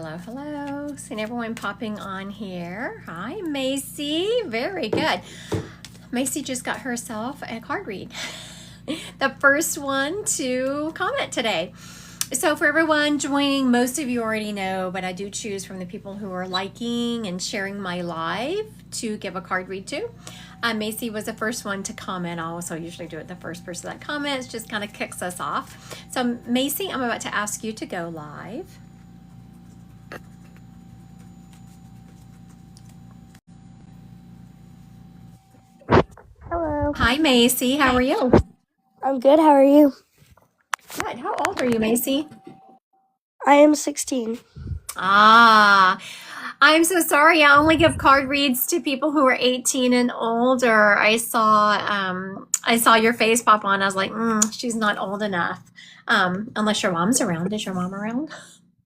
Hello, hello. Seeing everyone popping on here. Hi, Macy. Very good. Macy just got herself a card read. The first one to comment today. So for everyone joining, most of you already know, but I do choose from the people who are liking and sharing my live to give a card read to. Macy was the first one to comment. I also usually do it the first person that comments, just kind of kicks us off. So Macy, I'm about to ask you to go live. Hello. Hi, Macy. How are you? I'm good. How are you? Good. How old are you, Macy? I am 16. Ah, I'm so sorry. I only give card reads to people who are 18 and older. I saw your face pop on. I was like, she's not old enough. Unless your mom's around. Is your mom around?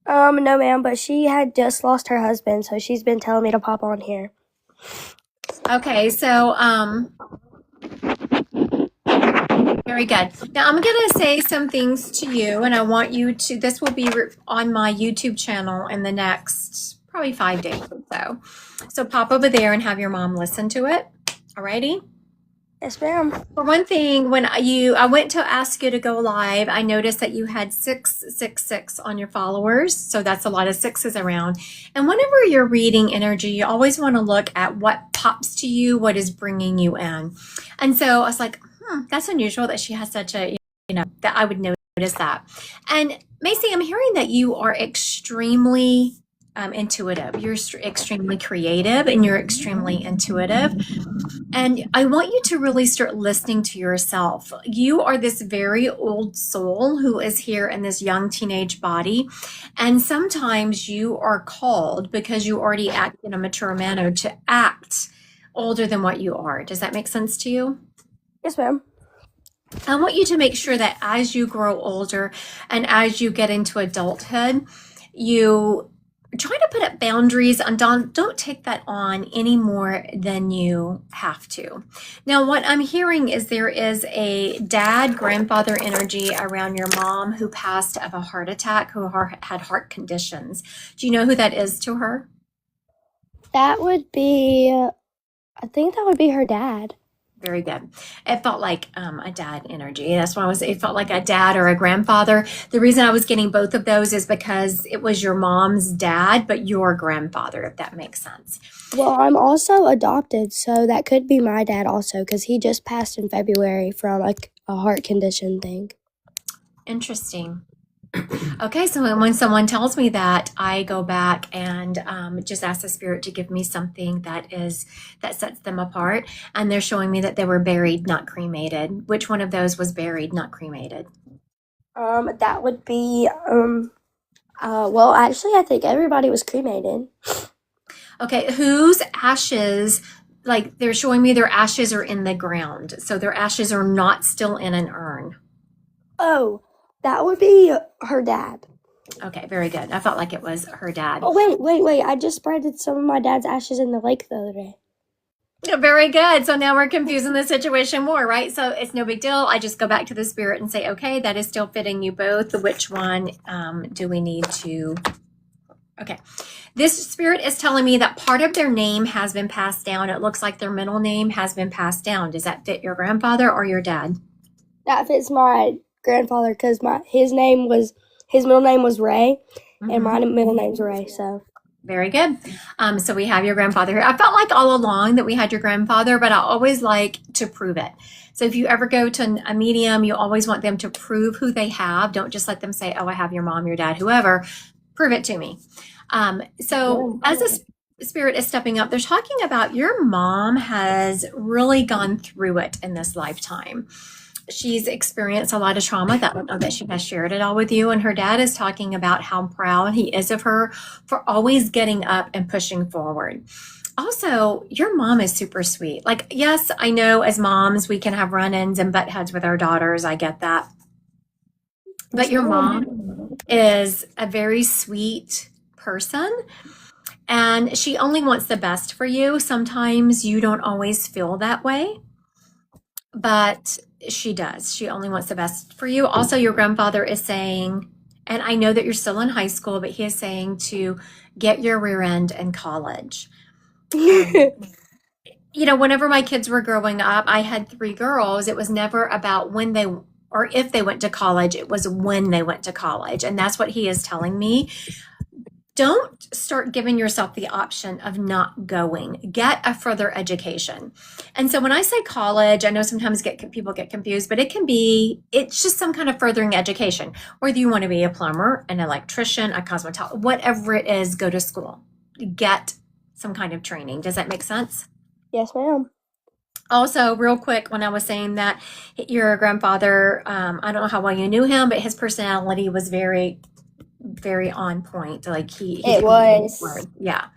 No, ma'am, but she had just lost her husband, so she's been telling me to pop on here. Okay, so very good. Now I'm going to say some things to you, and I want you to. This will be on my YouTube channel in the next probably 5 days or so. So pop over there and have your mom listen to it. Alrighty. Yes, ma'am. For one thing, when I went to ask you to go live, I noticed that you had 666 on your followers. So that's a lot of sixes around. And whenever you're reading energy, you always want to look at what pops to you, what is bringing you in. And so I was like, that's unusual that she has such a, that I would notice that. And Macy, I'm hearing that you are extremely intuitive. You're extremely creative and you're extremely intuitive. And I want you to really start listening to yourself. You are this very old soul who is here in this young teenage body. And sometimes you are called because you already act in a mature manner to act older than what you are. Does that make sense to you? Yes, ma'am. I want you to make sure that as you grow older and as you get into adulthood, you try to put up boundaries and don't take that on any more than you have to. Now, what I'm hearing is there is a dad, grandfather energy around your mom who passed of a heart attack, who had heart conditions. Do you know who that is to her? That would be, I think that would be her dad. Very good. It felt like a dad energy. That's why it felt like a dad or a grandfather. The reason I was getting both of those is because it was your mom's dad, but your grandfather, if that makes sense. Well, I'm also adopted, so that could be my dad also, because he just passed in February from a heart condition thing. Interesting. Okay, so when someone tells me that, I go back and just ask the spirit to give me something that sets them apart. And they're showing me that they were buried, not cremated. Which one of those was buried, not cremated? That would be, well, actually, I think everybody was cremated. Okay, whose ashes? Like they're showing me their ashes are in the ground, so their ashes are not still in an urn. Oh, that would be her dad. Okay, very good. I felt like it was her dad. Oh, wait. I just spread some of my dad's ashes in the lake the other day. Very good. So now we're confusing the situation more, right? So it's no big deal. I just go back to the spirit and say, okay, that is still fitting you both. Which one do we need to? Okay. This spirit is telling me that part of their name has been passed down. It looks like their middle name has been passed down. Does that fit your grandfather or your dad? That fits my grandfather because his middle name was Ray, and my middle name's Ray. So very good. So we have your grandfather here. I felt like all along that we had your grandfather, but I always like to prove it. So if you ever go to a medium, you always want them to prove who they have. Don't just let them say, oh, I have your mom, your dad, whoever. Prove it to me. So as a spirit is stepping up, they're talking about your mom has really gone through it in this lifetime. She's experienced a lot of trauma. That I don't know that she has shared it all with you. And her dad is talking about how proud he is of her for always getting up and pushing forward. Also, your mom is super sweet. Like, yes, I know as moms, we can have run-ins and butt heads with our daughters. I get that. But your mom is a very sweet person. And she only wants the best for you. Sometimes you don't always feel that way, but she does. She only wants the best for you. Also, your grandfather is saying And I know that you're still in high school, but he is saying to get your rear end in college. Whenever my kids were growing up, I had 3 girls. It was never about when they or if they went to college, it was when they went to college. And that's what he is telling me. Don't start giving yourself the option of not going. Get a further education. And so when I say college, I know sometimes people get confused, but it's just some kind of furthering education. Whether you want to be a plumber, an electrician, a cosmetologist, whatever it is, go to school. Get some kind of training. Does that make sense? Yes, ma'am. Also, real quick, when I was saying that your grandfather, I don't know how well you knew him, but his personality was very, very on point. Like It was. yeah.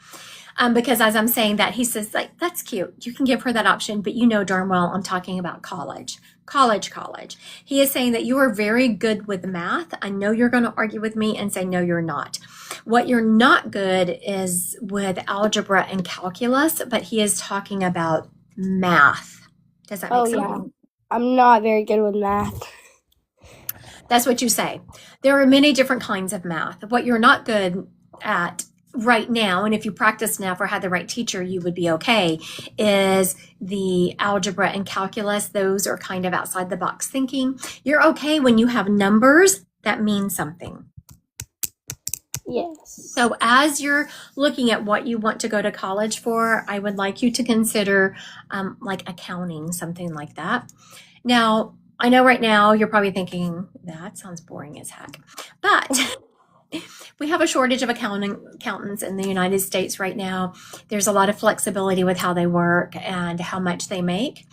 Because as I'm saying that, he says, like, that's cute. You can give her that option, but you know darn well I'm talking about college. College. He is saying that you are very good with math. I know you're going to argue with me and say, no, you're not. What you're not good is with algebra and calculus, but he is talking about math. Does that make sense? Yeah. I'm not very good with math. That's what you say. There are many different kinds of math. What you're not good at right now, and if you practice enough or had the right teacher, you would be okay, is the algebra and calculus. Those are kind of outside the box thinking. You're okay when you have numbers that mean something. Yes. So as you're looking at what you want to go to college for, I would like you to consider like accounting, something like that. Now, I know right now you're probably thinking, that sounds boring as heck. But we have a shortage of accountants in the United States right now. There's a lot of flexibility with how they work and how much they make.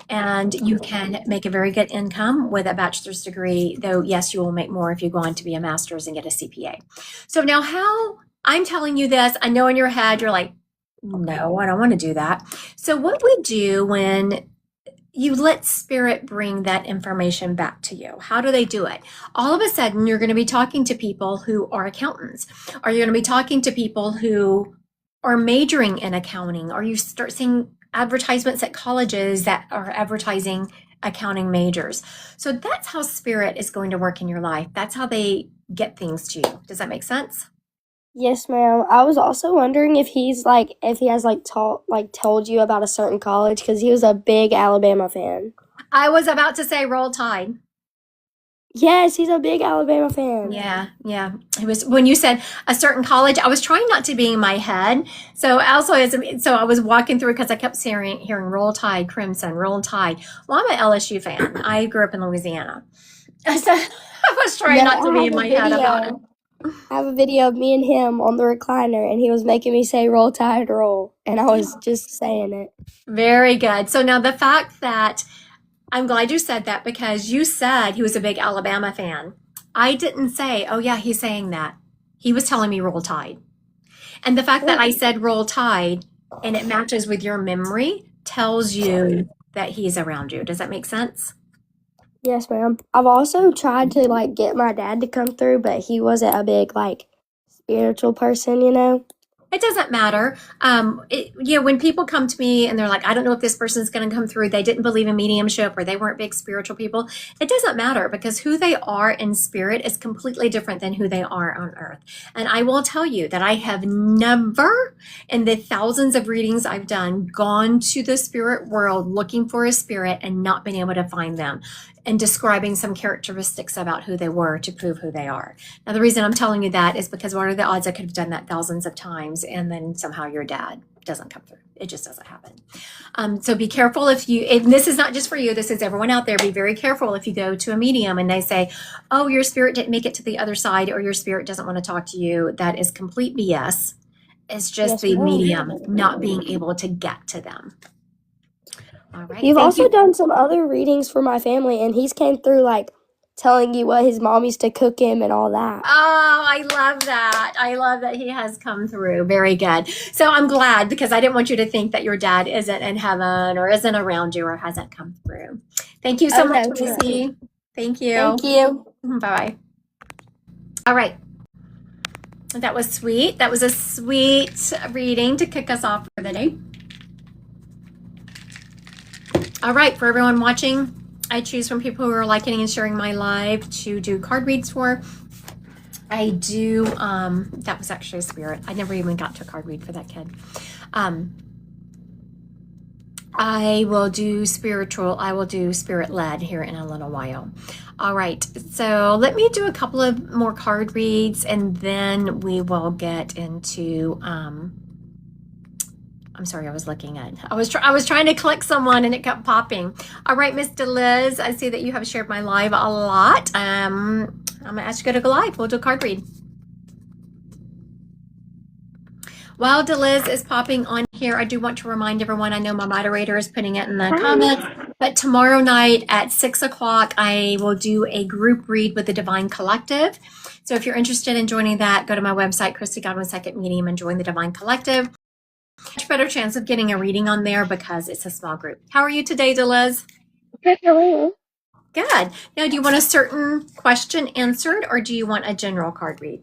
And you can make a very good income with a bachelor's degree, though, yes, you will make more if you go on to be a master's and get a CPA. So now how I'm telling you this, I know in your head you're like, no, I don't want to do that. So what we do when you let spirit bring that information back to you. How do they do it? All of a sudden, you're going to be talking to people who are accountants, or you're going to be talking to people who are majoring in accounting, or you start seeing advertisements at colleges that are advertising accounting majors. So that's how spirit is going to work in your life. That's how they get things to you. Does that make sense? Yes, ma'am. I was also wondering if he has told you about a certain college, because he was a big Alabama fan. I was about to say Roll Tide. Yes, he's a big Alabama fan. Yeah. It was when you said a certain college. I was trying not to be in my head. So also, I was walking through because I kept hearing Roll Tide, Crimson, Roll Tide. Well, I'm an LSU fan. I grew up in Louisiana. So I was trying not to be in my head about it. I have a video of me and him on the recliner, and he was making me say Roll Tide, roll, and I was just saying it. Very good. So now the fact that I'm glad you said that, because you said he was a big Alabama fan. I didn't say, oh yeah, he's saying that. He was telling me Roll Tide. And the fact that I said Roll Tide and it matches with your memory tells you that he's around you. Does that make sense? Yes, ma'am. I've also tried to get my dad to come through, but he wasn't a big spiritual person, It doesn't matter. When people come to me and they're like, I don't know if this person's going to come through, they didn't believe in mediumship or they weren't big spiritual people. It doesn't matter, because who they are in spirit is completely different than who they are on earth. And I will tell you that I have never, in the thousands of readings I've done, gone to the spirit world looking for a spirit and not been able to find them, and describing some characteristics about who they were to prove who they are. Now, the reason I'm telling you that is because what are the odds I could have done that thousands of times and then somehow your dad doesn't come through? It just doesn't happen. So be careful and this is not just for you, this is everyone out there. Be very careful if you go to a medium and they say, oh, your spirit didn't make it to the other side, or your spirit doesn't want to talk to you. That is complete BS. It's just the medium not being able to get to them. All right. You've also done some other readings for my family, and he's came through telling you what his mom used to cook him and all that. Oh, I love that. I love that he has come through. Very good. So I'm glad, because I didn't want you to think that your dad isn't in heaven or isn't around you or hasn't come through. Thank you so much, Lucy. Thank you. Thank you. Bye-bye. All right. That was sweet. That was a sweet reading to kick us off for the day. All right, for everyone watching, I choose from people who are liking and sharing my live to do card reads for. I do. That was actually a spirit. I never even got to a card read for that kid. Um, I will do spiritual. I will do spirit led here in a little while. All right. So let me do a couple of more card reads, and then we will get into. I'm sorry, I was looking at. I was trying to click someone and it kept popping. All right, Miss Liz, I see that you have shared my live a lot. I'm gonna ask you to go live. We'll do a card read. While Deliz is popping on here, I do want to remind everyone, I know my moderator is putting it in the comments, but tomorrow night at 6 o'clock, I will do a group read with the Divine Collective. So if you're interested in joining that, go to my website, Christy Godwin Second Medium, and join the Divine Collective. Much better chance of getting a reading on there because it's a small group. How are you today, Deliz? Good, how are you? Good. Now, do you want a certain question answered, or do you want a general card read?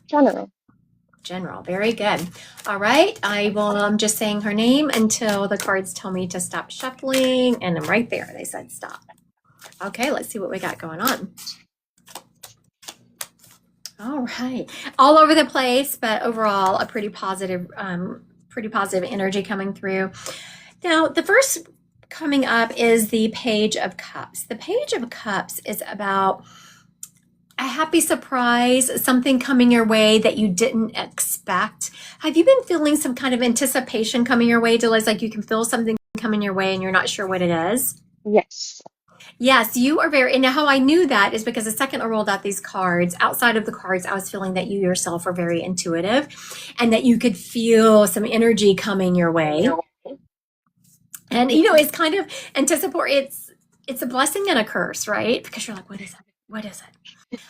General. General. Very good. All right. I'm just saying her name until the cards tell me to stop shuffling. And I'm right there. They said stop. Okay. Let's see what we got going on. All right. All over the place, but overall a pretty positive energy coming through. Now, the first coming up is the Page of Cups. The Page of Cups is about a happy surprise, something coming your way that you didn't expect. Have you been feeling some kind of anticipation coming your way, Deliz? Like you can feel something coming your way and you're not sure what it is? Yes. Yes, you are very, and how I knew that is because the second I rolled out these cards, outside of the cards, I was feeling that you yourself are very intuitive and that you could feel some energy coming your way. And, it's kind of anticipatory. It's a blessing and a curse, right? Because you're like, what is it? What is it?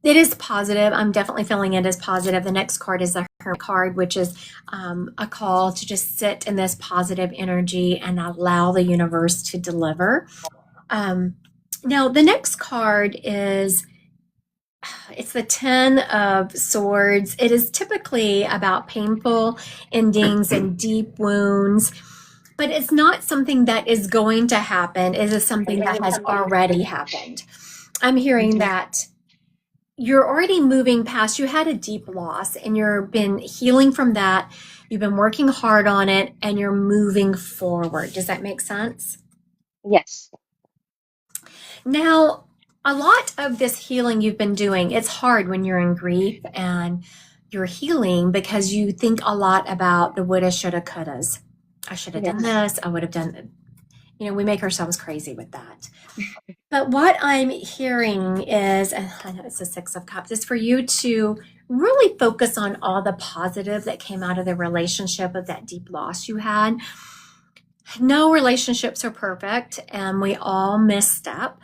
It is positive. I'm definitely feeling it as positive. The next card is the Hermit card, which is a call to just sit in this positive energy and allow the universe to deliver. Now, the next card it's the Ten of Swords. It is typically about painful endings and deep wounds, but it's not something that is going to happen. It is something that has already happened. I'm hearing that you're already moving past, you had a deep loss and you've been healing from that. You've been working hard on it and you're moving forward. Does that make sense? Yes. Now, a lot of this healing you've been doing, it's hard when you're in grief and you're healing because you think a lot about the woulda, shoulda, couldas. I should have done this. I would have done it. We make ourselves crazy with that. But what I'm hearing is, and I know it's the Six of Cups, is for you to really focus on all the positive that came out of the relationship of that deep loss you had. No relationships are perfect and we all misstep.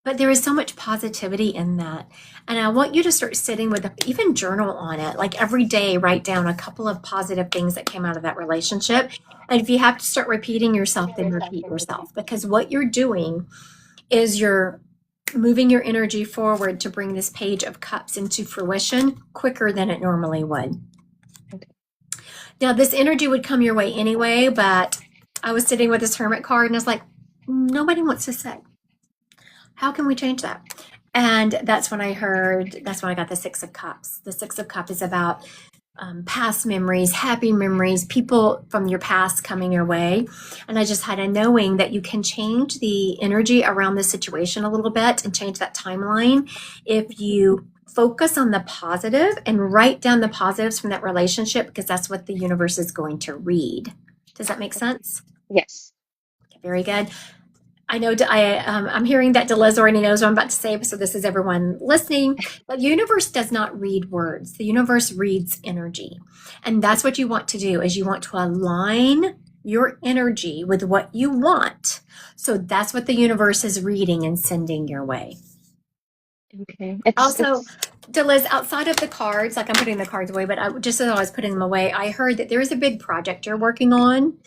But there is so much positivity in that. And I want you to start sitting with, even journal on it. Like every day, write down a couple of positive things that came out of that relationship. And if you have to start repeating yourself, then repeat yourself. Because what you're doing is you're moving your energy forward to bring this Page of Cups into fruition quicker than it normally would. Now, this energy would come your way anyway, but I was sitting with this Hermit card and I was like, nobody wants to sit. How can we change that? And that's when I got the Six of Cups. The Six of Cups is about past memories, happy memories, people from your past coming your way. And I just had a knowing that you can change the energy around the situation a little bit and change that timeline if you focus on the positive and write down the positives from that relationship, because that's what the universe is going to read. Does that make sense? Yes. Okay, very good. I know I'm hearing that Deliz already knows what I'm about to say, so this is everyone listening. The universe does not read words. The universe reads energy. And that's what you want to do, is you want to align your energy with what you want. So that's what the universe is reading and sending your way. Okay. Deliz, outside of the cards, like I'm putting the cards away, but just as I was putting them away, I heard that there is a big project you're working on.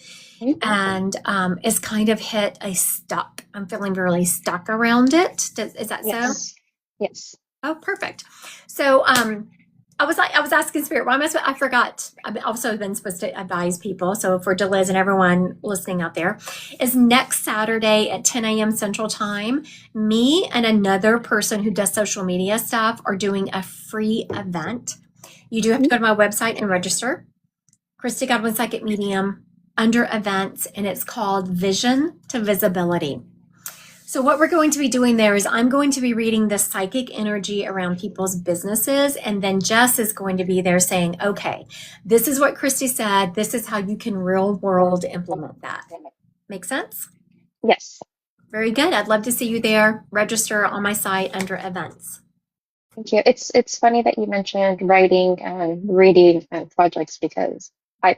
And it's kind of hit a stuck. I'm feeling really stuck around it. Is that so? Yes. Oh, perfect. So I was asking Spirit, why am I forgot. I've also been supposed to advise people. So for Deliz and everyone listening out there, is next Saturday at 10 a.m. Central Time, me and another person who does social media stuff are doing a free event. You do have to go to my website and register. Christy Godwin Psychic Medium under events, and it's called Vision to Visibility. So what we're going to be doing there is I'm going to be reading the psychic energy around people's businesses, and then Jess is going to be there saying, okay, this is what Christy said. This is how you can real world implement that. Make sense? Yes. Very good. I'd love to see you there. Register on my site under events. Thank you. It's funny that you mentioned writing and reading and projects because I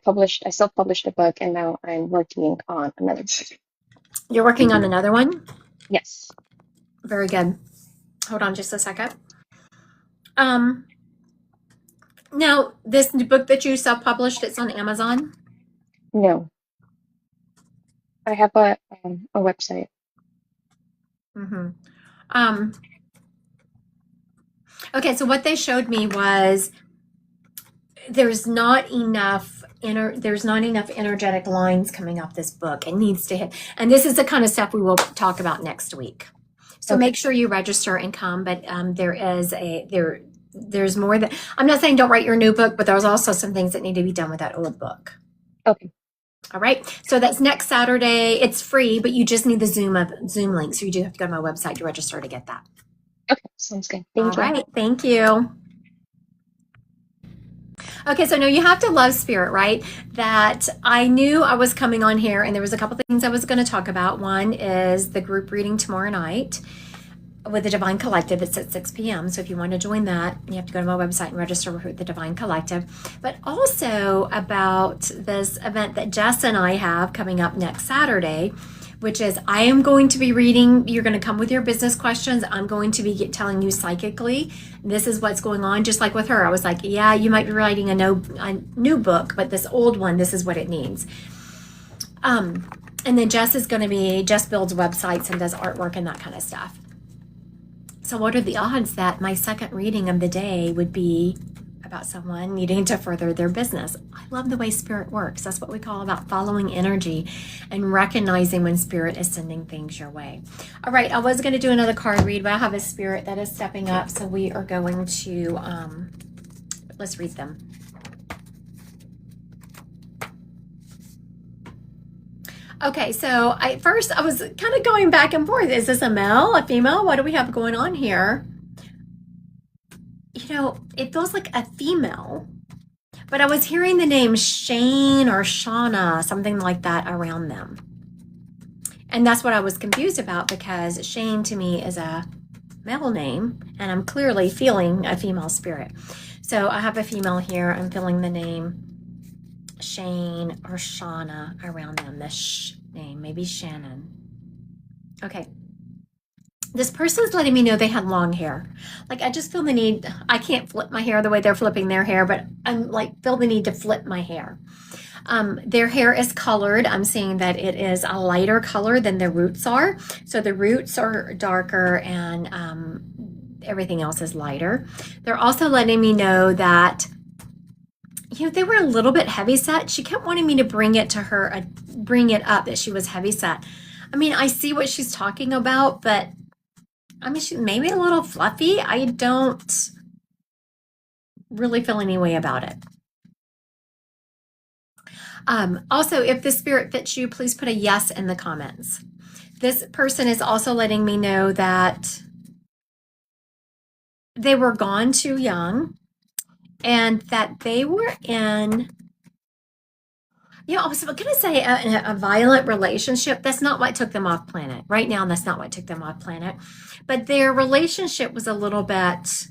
self-published a book and now I'm working on another book. You're working on another one? Yes. Very good. Hold on just a second. Now, this book that you self-published, it's on Amazon? No. I have a website. Okay, so what they showed me was there's not enough energetic lines coming off this book. It needs to hit, and this is the kind of stuff we will talk about next week. So make sure you register and come. But there's more that I'm not saying don't write your new book, but there's also some things that need to be done with that old book. Okay. All right. So that's next Saturday. It's free, but you just need the Zoom link. So you do have to go to my website to register to get that. Okay, sounds good. Thank you. All right. Thank you. Okay, so now you have to love Spirit, right? That I knew I was coming on here, and there was a couple things I was going to talk about. One is the group reading tomorrow night with the Divine Collective. It's at 6 p.m. So if you want to join that, you have to go to my website and register with the Divine Collective. But also about this event that Jess and I have coming up next Saturday, which is I am going to be reading. You're going to come with your business questions. I'm going to be telling you psychically, this is what's going on. Just like with her, I was like, yeah, you might be writing a new book, but this old one, this is what it needs. And then Jess builds websites and does artwork and that kind of stuff. So what are the odds that my second reading of the day would be about someone needing to further their business? I love the way Spirit works. That's what we call about following energy and recognizing when Spirit is sending things your way. All right, I was going to do another card read, but I have a Spirit that is stepping up, so we are going to, let's read them. Okay, so first I was kind of going back and forth. Is this a male, a female? What do we have going on here? You know, it feels like a female, but I was hearing the name Shane or Shauna, something like that around them. And that's what I was confused about, because Shane to me is a male name, and I'm clearly feeling a female spirit. So I have a female here. I'm feeling the name Shane or Shauna around them. The name, maybe Shannon. Okay. This person's letting me know they had long hair. Like, I just feel the need, I can't flip my hair the way they're flipping their hair, but I'm like, feel the need to flip my hair. Their hair is colored. I'm seeing that it is a lighter color than the roots are. So the roots are darker and everything else is lighter. They're also letting me know that, you know, they were a little bit heavy set. She kept wanting me to bring it up that she was heavy set. I mean, I see what she's talking about, but I mean, she maybe a little fluffy. I don't really feel any way about it. Also, if the Spirit fits you, please put a yes in the comments. This person is also letting me know that they were gone too young and that they were in, you know, I was going to say a violent relationship. That's not what took them off planet. Right now, that's not what took them off planet. But their relationship was a little bit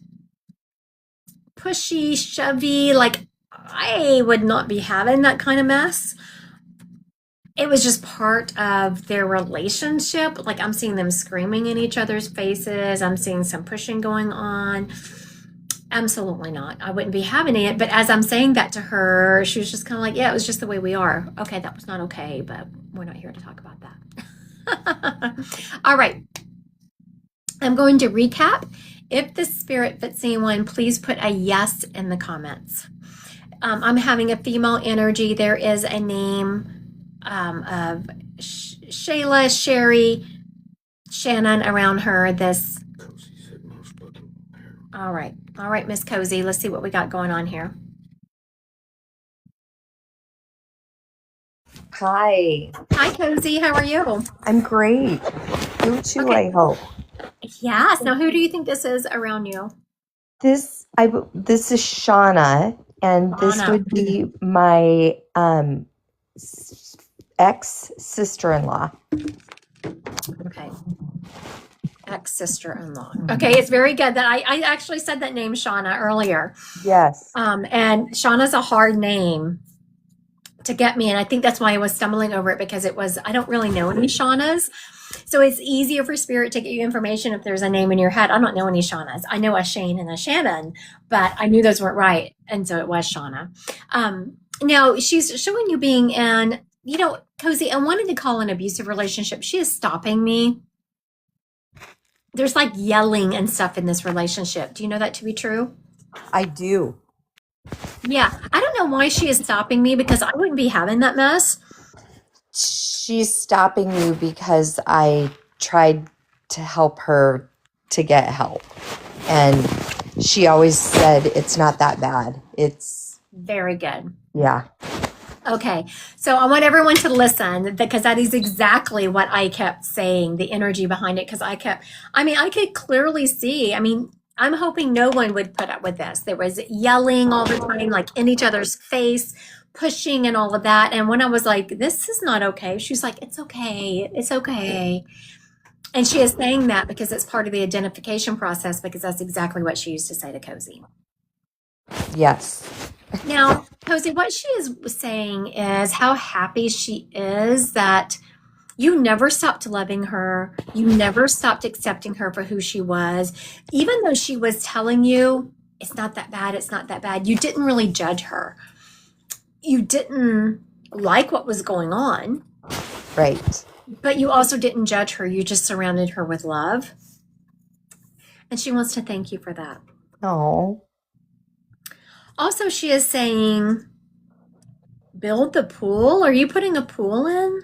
pushy, shovey. Like, I would not be having that kind of mess. It was just part of their relationship. Like, I'm seeing them screaming in each other's faces. I'm seeing some pushing going on. Absolutely not. I wouldn't be having it. But as I'm saying that to her, she was just kind of like, yeah, it was just the way we are. Okay, that was not okay, but we're not here to talk about that. All right. I'm going to recap If the spirit fits anyone, please put a yes in the comments. I'm having a female energy. There is a name of Shayla, Sherry, Shannon around her. This. All right, Miss Cozy. Let's see what we got going on here. Hi, Hi, Cozy. How are you? I'm great. You too, Okay. I hope. Yes. Now, who do you think this is around you? This is Shauna, and this Shauna. would be my ex sister-in-law. Okay. Ex-sister-in-law. Okay, it's very good that I actually said that name, Shauna, earlier. Yes. And Shauna's a hard name to get me, and I think that's why I was stumbling over it, because I don't really know any Shaunas. So it's easier for spirit to get you information if there's a name in your head. I don't know any Shaunas. I know a Shane and a Shannon, but I knew those weren't right, and so it was Shauna. Now she's showing you being in, Cozy, I wanted to call an abusive relationship. She is stopping me. There's like yelling and stuff in this relationship. Do you know that to be true? I do. Yeah. I don't know why she is stopping me, because I wouldn't be having that mess. She's stopping you because I tried to help her to get help. And she always said it's not that bad. It's Very good. yeah. Okay. So I want everyone to listen, because that is exactly what I kept saying, the energy behind it. Because I could clearly see. I'm hoping no one would put up with this. There was yelling all the time, like in each other's face, pushing and all of that. And when I was like, this is not okay, she's like, it's okay. It's okay. And she is saying that because it's part of the identification process, because that's exactly what she used to say to Cozy. Yes. Now, Cozy, what she is saying is how happy she is that you never stopped loving her. You never stopped accepting her for who she was. Even though she was telling you, it's not that bad, it's not that bad, you didn't really judge her. You didn't like what was going on. Right. But you also didn't judge her. You just surrounded her with love. And she wants to thank you for that. Oh. Also, she is saying, build the pool. Are you putting a pool in?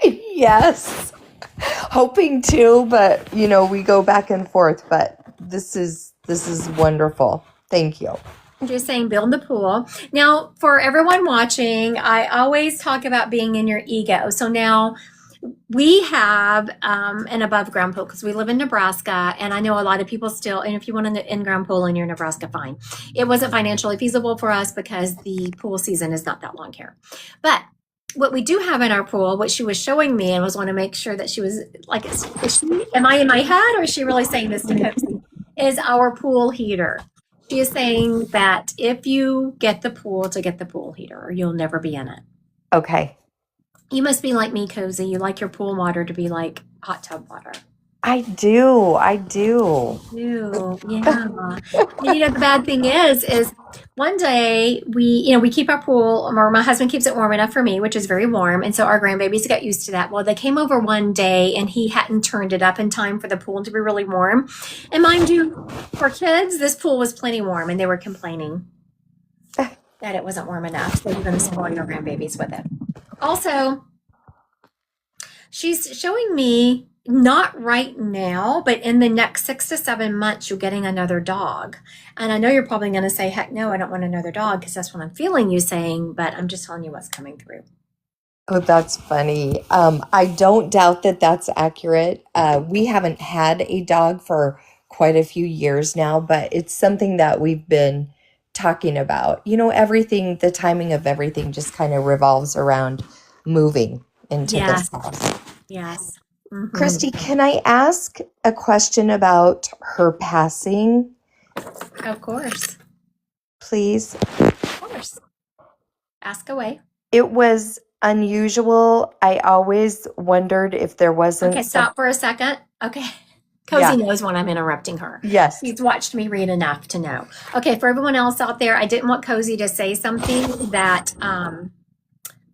Yes. Hoping to, but we go back and forth, but this is wonderful. Thank you. I'm just saying, build the pool. Now, for everyone watching, I always talk about being in your ego. So now we have an above ground pool because we live in Nebraska, and I know a lot of people still, and if you want an in-ground pool in your Nebraska, fine. It wasn't financially feasible for us because the pool season is not that long here. But what we do have in our pool, what she was showing me, and was want to make sure that she was like, am I in my head, or is she really saying this to Cozy, is our pool heater. She is saying that if you get the pool, to get the pool heater, or you'll never be in it. Okay. You must be like me, Cozy. You like your pool water to be like hot tub water. I do. I do. Ew, yeah. And the bad thing is one day we keep our pool, or my husband keeps it warm enough for me, which is very warm. And so our grandbabies got used to that. Well, they came over one day and he hadn't turned it up in time for the pool to be really warm. And mind you, for kids, this pool was plenty warm, and they were complaining that it wasn't warm enough. So you're going to spoil your grandbabies with it. Also, she's showing me, not right now, but in the next 6 to 7 months, you're getting another dog. And I know you're probably going to say, heck no, I don't want another dog, because that's what I'm feeling you saying, but I'm just telling you what's coming through. Oh, that's funny. I don't doubt that that's accurate. We haven't had a dog for quite a few years now, but it's something that we've been talking about. Everything, the timing of everything just kind of revolves around moving into Yes. this house. Yes. Mhm. Christy, can I ask a question about her passing, Of course. please? Of course. Ask away. It was unusual. I always wondered if there wasn't Okay, some. stop for a second. Okay. Cozy Yeah. knows when I'm interrupting her. Yes. She's watched me read enough to know. Okay, for everyone else out there, I didn't want Cozy to say something that,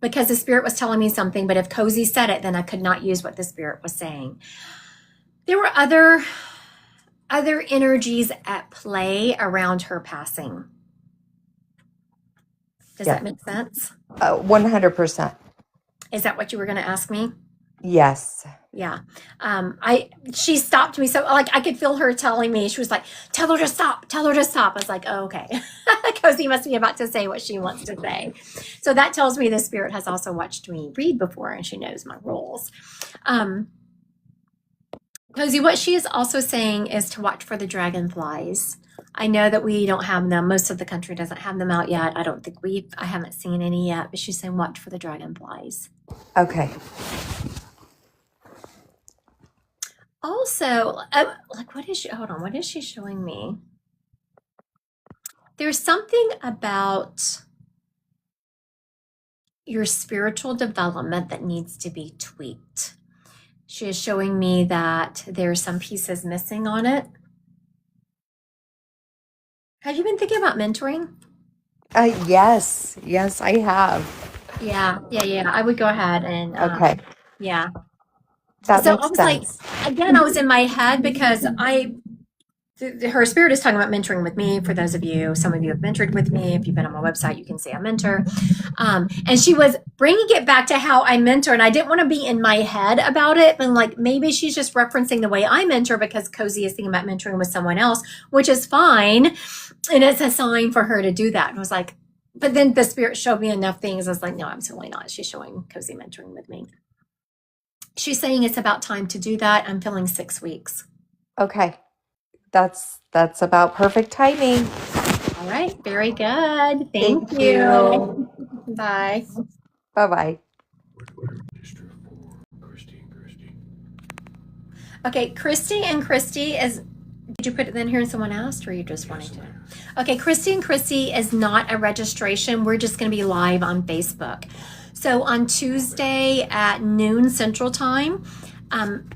because the spirit was telling me something, but if Cozy said it, then I could not use what the spirit was saying. There were other other energies at play around her passing. Does Yeah. that make sense? 100%. Is that what you were going to ask me? Yes. Yeah. She stopped me. So like I could feel her telling me, she was like, tell her to stop, tell her to stop. I was like, oh, okay. Because he must be about to say what she wants to say. So that tells me the spirit has also watched me read before and she knows my rules. Cozy, what she is also saying is to watch for the dragonflies. I know that we don't have them. Most of the country doesn't have them out yet. I haven't seen any yet, but she's saying watch for the dragonflies. Okay. Also, what is she showing me? There's something about your spiritual development that needs to be tweaked. She is showing me that there's some pieces missing on it. Have you been thinking about mentoring? Yes, I have. Yeah. I would go ahead and, Okay, yeah. that So I makes was sense. like, again, I was in my head because her spirit is talking about mentoring with me. For those of you, some of you have mentored with me. If you've been on my website, you can see I mentor. And she was bringing it back to how I mentor, and I didn't want to be in my head about it. And like maybe she's just referencing the way I mentor because Cozy is thinking about mentoring with someone else, which is fine, and it's a sign for her to do that. And I was like, but then the spirit showed me enough things. I was like, no, absolutely not. She's showing Cozy mentoring with me. She's saying it's about time to do that. I'm feeling 6 weeks. Okay, that's about perfect timing. All right. Very good. Thank Thank you. you. Bye. Bye-bye. Okay, Christy and Christy is, did you put it in here and someone asked, or are you just wanting to? Okay, Christy and Christy is not a registration. We're just going to be live on Facebook. So on Tuesday at noon Central Time,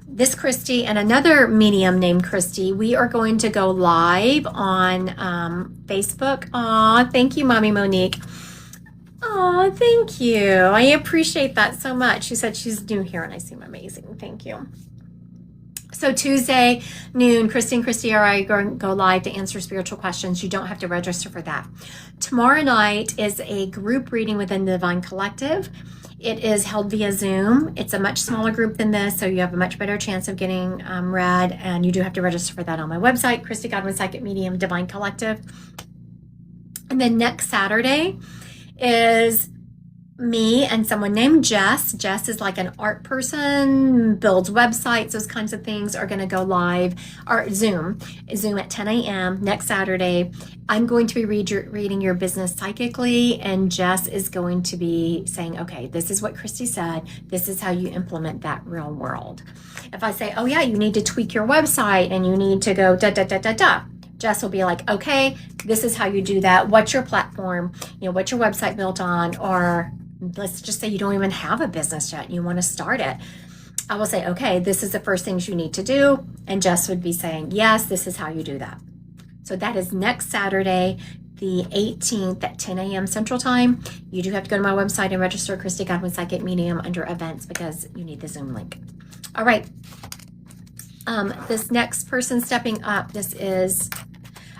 this Christy and another medium named Christy, we are going to go live on Facebook. Aw, thank you, Mommy Monique. Aw, thank you. I appreciate that so much. She said she's new here and I seem amazing. Thank you. So Tuesday noon, Christy and Christy are I going to go live to answer spiritual questions. You don't have to register for that. Tomorrow night is a group reading within the Divine Collective. It is held via Zoom. It's a much smaller group than this, so you have a much better chance of getting read, and you do have to register for that on my website, Christy Godwin Psychic Medium Divine Collective. And then next Saturday is me and someone named Jess. Jess is like an art person, builds websites, those kinds of things, are going to go live, or Zoom at 10 a.m. next Saturday. I'm going to be reading your business psychically, and Jess is going to be saying, okay, this is what Christy said. This is how you implement that real world. If I say, oh yeah, you need to tweak your website and you need to go da, da, da, da, da. Jess will be like, okay, this is how you do that. What's your platform? What's your website built on? Or let's just say you don't even have a business yet and you want to start it. I will say, okay, this is the first things you need to do. And Jess would be saying, yes, this is how you do that. So that is next Saturday, the 18th at 10 a.m. Central Time. You do have to go to my website and register Christy Godwin Psychic Medium under events because you need the Zoom link. All right. This next person stepping up,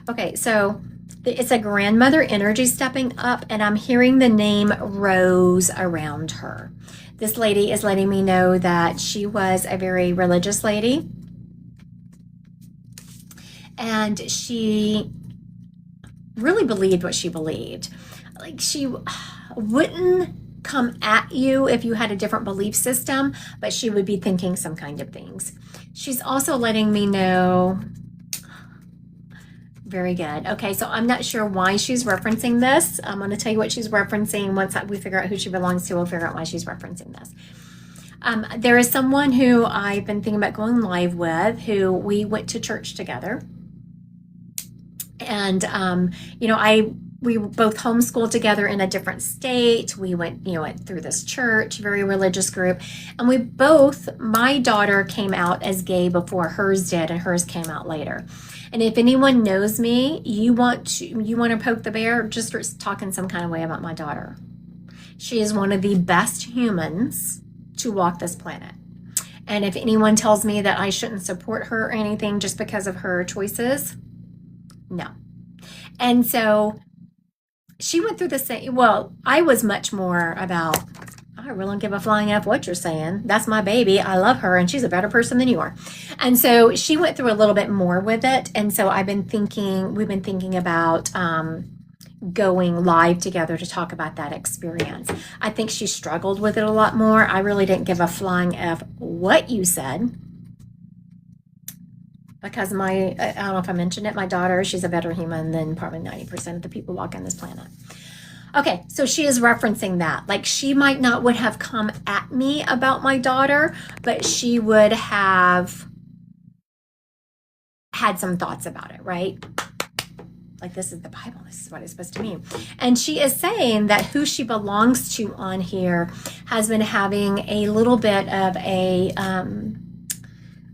okay, so it's a grandmother energy stepping up, and I'm hearing the name Rose around her. This lady is letting me know that she was a very religious lady, and she really believed what she believed. Like, she wouldn't come at you if you had a different belief system, but she would be thinking some kind of things. She's also letting me know. Very good. Okay, so I'm not sure why she's referencing this. I'm going to tell you what she's referencing. Once we figure out who she belongs to, we'll figure out why she's referencing this. There is someone who I've been thinking about going live with, who we went to church together. And, we both homeschooled together in a different state. We went through this church, very religious group. And my daughter came out as gay before hers did, and hers came out later. And if anyone knows me, you want to poke the bear, just start talking some kind of way about my daughter. She is one of the best humans to walk this planet. And if anyone tells me that I shouldn't support her or anything just because of her choices, no. And so she went through the same. Well, I was much more about, I really don't give a flying F what you're saying. That's my baby. I love her, and she's a better person than you are. And so she went through a little bit more with it. And so we've been thinking about going live together to talk about that experience. I think she struggled with it a lot more. I really didn't give a flying F what you said, because I don't know if I mentioned it, my daughter, she's a better human than probably 90% of the people walking this planet. Okay, so she is referencing that. Like, she might not would have come at me about my daughter, but she would have had some thoughts about it, right? Like, this is the Bible. This is what it's supposed to mean. And she is saying that who she belongs to on here has been having a little bit of a,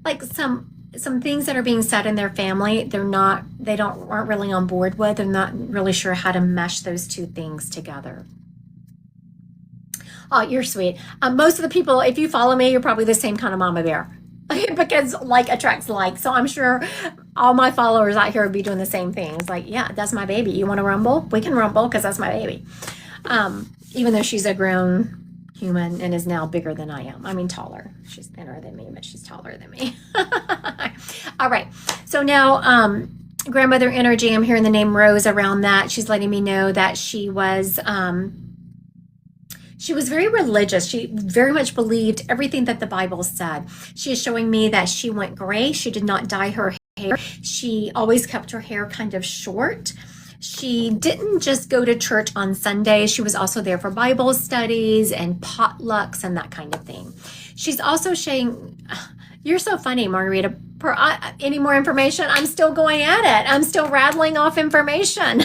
like some things that are being said in their family. Aren't really on board with. They're not really sure how to mesh those two things together. Oh, you're sweet. Most of the people, if you follow me, you're probably the same kind of mama bear. Because like attracts like. So I'm sure all my followers out here would be doing the same thing. It's like, yeah, that's my baby. You want to rumble? We can rumble because that's my baby. Even though she's a grown human and is now bigger than I am. I mean, taller. She's thinner than me, but she's taller than me. All right. So now, grandmother energy, I'm hearing the name Rose around that. She's letting me know that she was very religious. She very much believed everything that the Bible said. She is showing me that she went gray. She did not dye her hair. She always kept her hair kind of short. She didn't just go to church on Sundays. She was also there for Bible studies and potlucks and that kind of thing. She's also saying, you're so funny, Margarita. Any more information? I'm still going at it. I'm still rattling off information.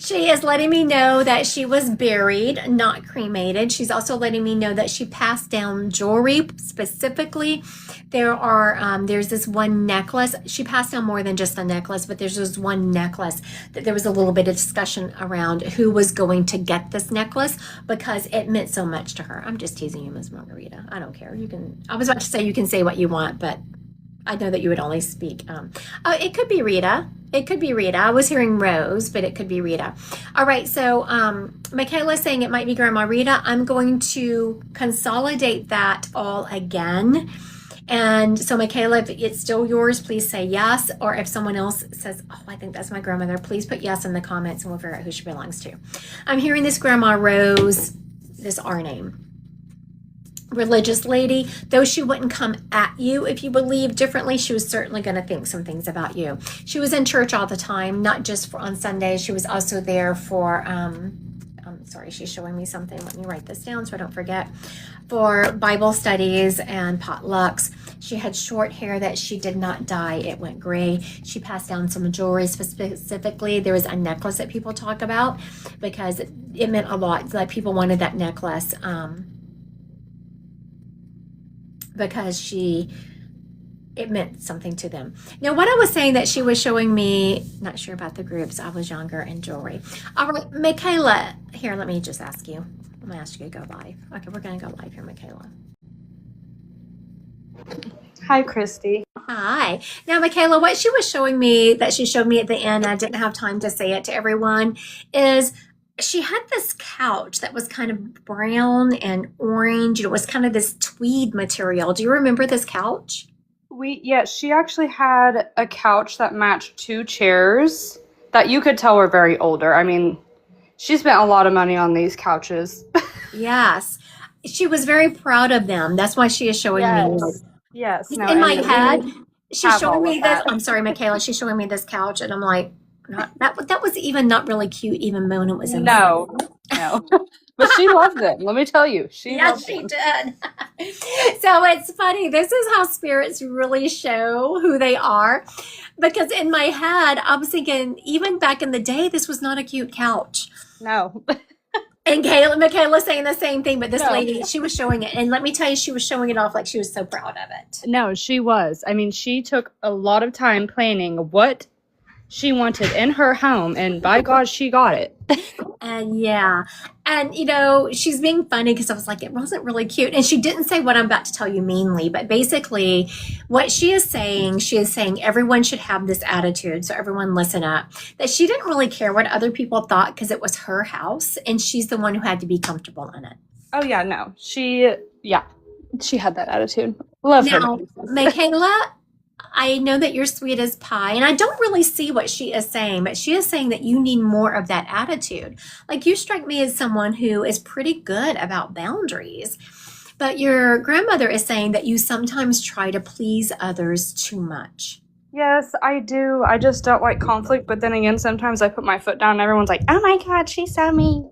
She is letting me know that she was buried, not cremated. She's also letting me know that she passed down jewelry. Specifically, there's this one necklace. She passed down more than just a necklace, but there's this one necklace that there was a little bit of discussion around who was going to get this necklace because it meant so much to her. I'm just teasing you, Miss Margarita. I don't care. I was about to say you can say what you want, but I know that you would only speak. It could be Rita. It could be Rita. I was hearing Rose, but it could be Rita. All right, so Michaela's saying it might be Grandma Rita. I'm going to consolidate that all again. And so, Michaela, if it's still yours, please say yes. Or if someone else says, oh, I think that's my grandmother, please put yes in the comments and we'll figure out who she belongs to. I'm hearing this Grandma Rose, this R name. Religious lady, though she wouldn't come at you if you believe differently, she was certainly going to think some things about you. She was in church all the time, not just on Sundays. She was also there for, sorry, she's showing me something. Let me write this down so I don't forget. For Bible studies and potlucks. She had short hair that she did not dye. It went gray. She passed down some jewelry. Specifically, there was a necklace that people talk about because it meant a lot. Like, people wanted that necklace. Because it meant something to them. Now, what I was saying that she was showing me, not sure about the groups, I was younger, and jewelry. All right, Michaela, here, let me just ask you. I'm going to ask you to go live. Okay, we're going to go live here, Michaela. Hi, Christy. Hi. Now, Michaela, what she was showing me, that she showed me at the end, I didn't have time to say it to everyone, is she had this couch that was kind of brown and orange. It was kind of this tweed material. Do you remember this couch? She actually had a couch that matched 2 chairs that you could tell were very older. I mean, she spent a lot of money on these couches. Yes. She was very proud of them. That's why she is showing me. Yes. No, In my head, she's showing me this. that. I'm sorry, Michaela. She's showing me this couch, and I'm like, that was even not really cute, even when it was in. No. But she loved them. Let me tell you, she did. So it's funny. This is how spirits really show who they are, because in my head, I was thinking, even back in the day, this was not a cute couch. No. And Michaela's saying the same thing, but this lady, she was showing it. And let me tell you, she was showing it off like she was so proud of it. No, she was. I mean, she took a lot of time planning what she wanted in her home, and by God, she got it. And yeah. And, she's being funny because I was like, it wasn't really cute. And she didn't say what I'm about to tell you meanly, but basically, what she is saying everyone should have this attitude. So, everyone listen up. That she didn't really care what other people thought because it was her house and she's the one who had to be comfortable in it. Oh, yeah, no. She had that attitude. Love her. Now, Michaela, I know that you're sweet as pie, and I don't really see what she is saying, but she is saying that you need more of that attitude. Like, you strike me as someone who is pretty good about boundaries, but your grandmother is saying that you sometimes try to please others too much. Yes, I do. I just don't like conflict, but then again, sometimes I put my foot down and everyone's like, oh my God, she's so mean.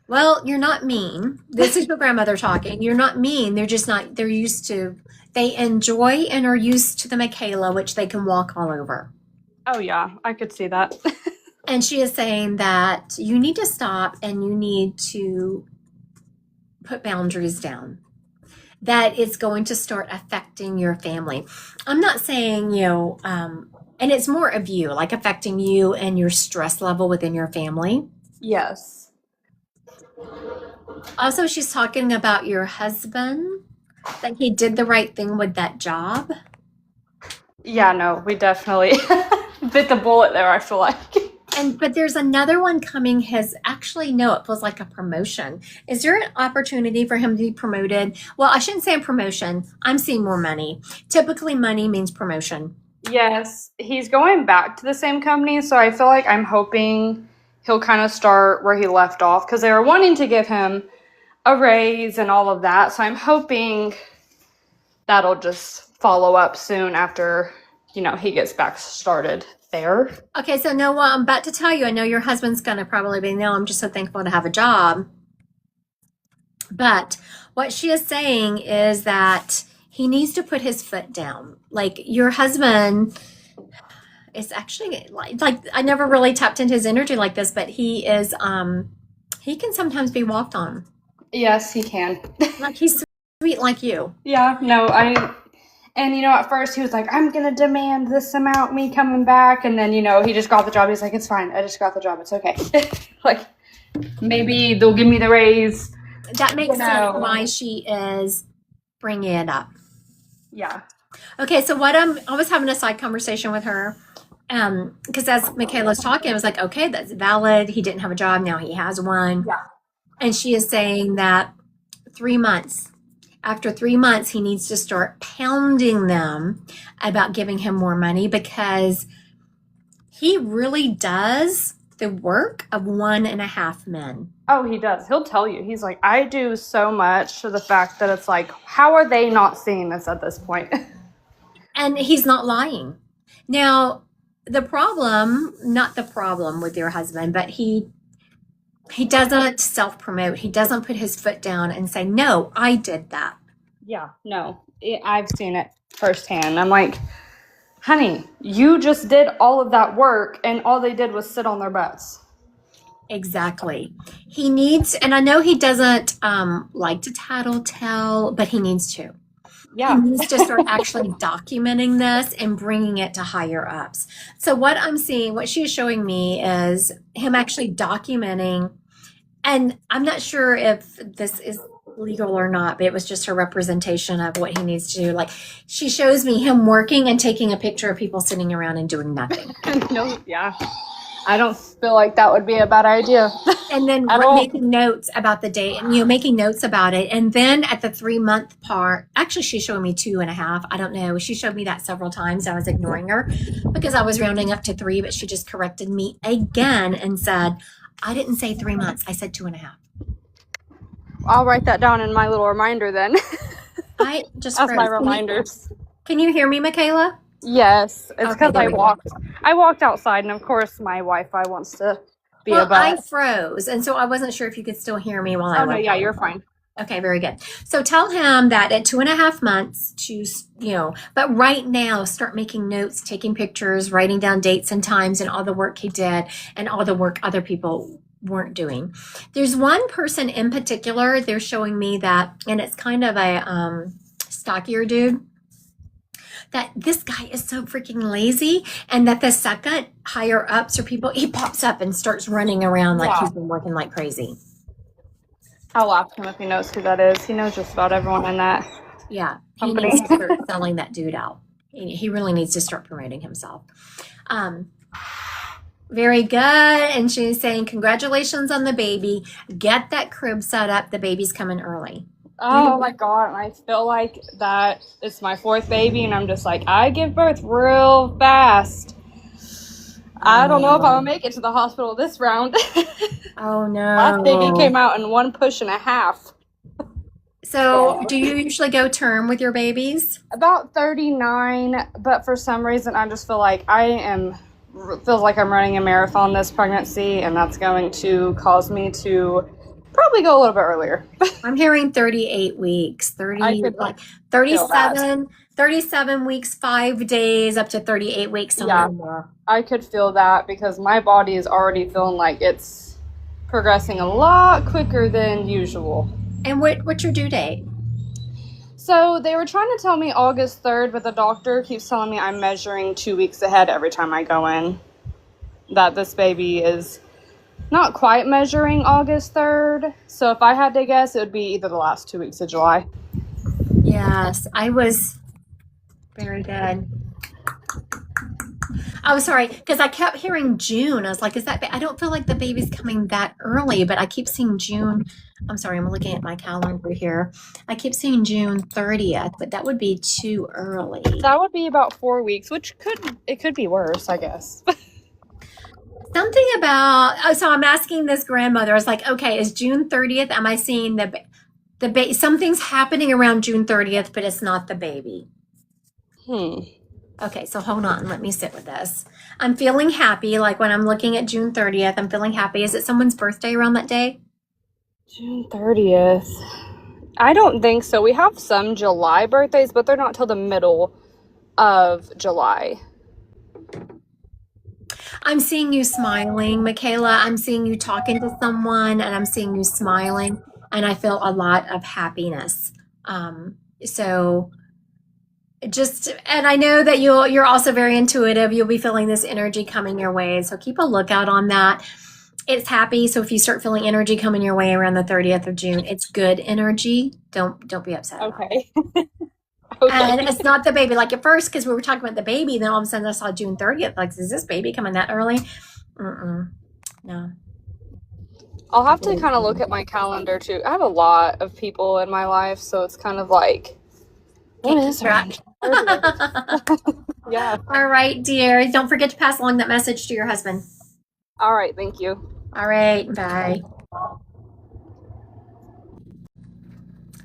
Well, you're not mean. This is your grandmother talking. You're not mean. They're just not, they enjoy and are used to the Michaela, which they can walk all over. Oh, yeah, I could see that. And she is saying that you need to stop and you need to put boundaries down. That it's going to start affecting your family. I'm not saying, and it's more of you, like affecting you and your stress level within your family. Yes. Also, she's talking about your husband, that he did the right thing with that job. Yeah, no, we definitely bit the bullet there, I feel like. But there's another one coming. It feels like a promotion. Is there an opportunity for him to be promoted? Well, I shouldn't say a promotion. I'm seeing more money. Typically, money means promotion. Yes, he's going back to the same company, so I feel like I'm hoping he'll kind of start where he left off, because they were wanting to give him a raise and all of that, so I'm hoping that'll just follow up soon after, he gets back started there. Okay, so now what I'm about to tell you, I know your husband's going to probably be, no, I'm just so thankful to have a job. But what she is saying is that he needs to put his foot down. Like, your husband is actually, like I never really tapped into his energy like this, but he is, he can sometimes be walked on. Yes, he can. Like, he's sweet like you. Yeah, no, and at first he was like, I'm gonna demand this amount, me coming back, and then he just got the job. He's like, it's fine, I just got the job, it's okay. Like, maybe they'll give me the raise. That makes sense why she is bringing it up. Yeah. Okay, so I was having a side conversation with her, because as Michaela's talking, I was like, okay, that's valid. He didn't have a job, now he has one. Yeah. And she is saying that 3 months. After 3 months, he needs to start pounding them about giving him more money, because he really does the work of 1.5 men. Oh, he does. He'll tell you. He's like, I do so much, to the fact that it's like, how are they not seeing this at this point? And he's not lying. Now, not the problem with your husband, but he doesn't self-promote. He doesn't put his foot down and say, no, I did that. Yeah, no, I've seen it firsthand. I'm like, honey, you just did all of that work and all they did was sit on their butts. Exactly. He needs, and I know he doesn't like to tattletale, but he needs to. Yeah. He needs to start actually documenting this and bringing it to higher ups. So what I'm seeing, what she is showing me is him actually documenting, and I'm not sure if this is legal or not, but it was just her representation of what he needs to do. Like, she shows me him working and taking a picture of people sitting around and doing nothing. No, yeah. I don't feel like that would be a bad idea. And then making notes about the date, and making notes about it. And then at the 3-month part, actually she's showing me 2.5. I don't know. She showed me that several times. I was ignoring her because I was rounding up to 3, but she just corrected me again and said, I didn't say 3 months. I said 2.5. I'll write that down in my little reminder then. I just That's my reminders. Can you hear me, Michaela? Yes, it's because Okay, I walked outside, and of course my Wi-Fi wants to be Well, above. I froze, and so I wasn't sure if you could still hear me while I Oh no, went. yeah, you're fine. Okay, very good. So tell him that at 2.5 months but right now start making notes, taking pictures, writing down dates and times and all the work he did and all the work other people weren't doing. There's one person in particular, they're showing me that, and it's kind of a stockier dude. that this guy is so freaking lazy, and that the second higher ups or people, he pops up and starts running around like Yeah. he's been working like crazy. I'll ask him if he knows who that is. He knows just about everyone in that Yeah, he company. needs to start selling that dude out. He really needs to start promoting himself. Very good. And she's saying, congratulations on the baby. Get that crib set up. The baby's coming early. Oh my God. And I feel like that it's my fourth baby, and I'm just like, I give birth real fast. I don't know if I'm gonna make it to the hospital this round. Oh no. Last baby came out in 1 push and a half. So do you usually go term with your babies? About 39, but for some reason I just feel like feels like I'm running a marathon this pregnancy, and that's going to cause me to probably go a little bit earlier. I'm hearing 38 weeks, 37 weeks, 5 days, up to 38 weeks. Yeah. I could feel that because my body is already feeling like it's progressing a lot quicker than usual. And what's your due date? So they were trying to tell me August 3rd, but the doctor keeps telling me I'm measuring 2 weeks ahead every time I go in. That this baby is not quite measuring August 3rd. So if I had to guess, it would be either the last 2 weeks of July. Yes, I was very good. Oh, sorry, because I kept hearing June. I was like, I don't feel like the baby's coming that early, but I keep seeing June. I'm sorry, I'm looking at my calendar here. I keep seeing June 30th, but that would be too early. That would be about 4 weeks, which could be worse, I guess. Something about, so I'm asking this grandmother, I was like, okay, is June 30th, am I seeing something's happening around June 30th, but it's not the baby. Okay, so hold on. Let me sit with this. I'm feeling happy. Like when I'm looking at June 30th, I'm feeling happy. Is it someone's birthday around that day? June 30th. I don't think so. We have some July birthdays, but they're not till the middle of July. I'm seeing you smiling, Michaela. I'm seeing you talking to someone, and I'm seeing you smiling, and I feel a lot of happiness. And I know that you're also very intuitive. You'll be feeling this energy coming your way. So keep a lookout on that. It's happy. So if you start feeling energy coming your way around the 30th of June, it's good energy. Don't be upset. Okay. And it's not the baby. Like at first, because we were talking about the baby, then all of a sudden I saw June 30th. Like, is this baby coming that early? No. I'll have to kind of look at my calendar too. I have a lot of people in my life, so it's kind of like, what is track? Yeah. All right, dear. Don't forget to pass along that message to your husband. All right. Thank you. All right. Bye.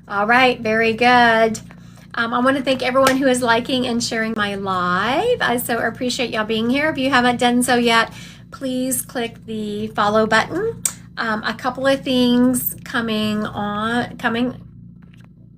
All right. Very good. I want to thank everyone who is liking and sharing my live. I so appreciate y'all being here. If you haven't done so yet, please click the follow button. A couple of things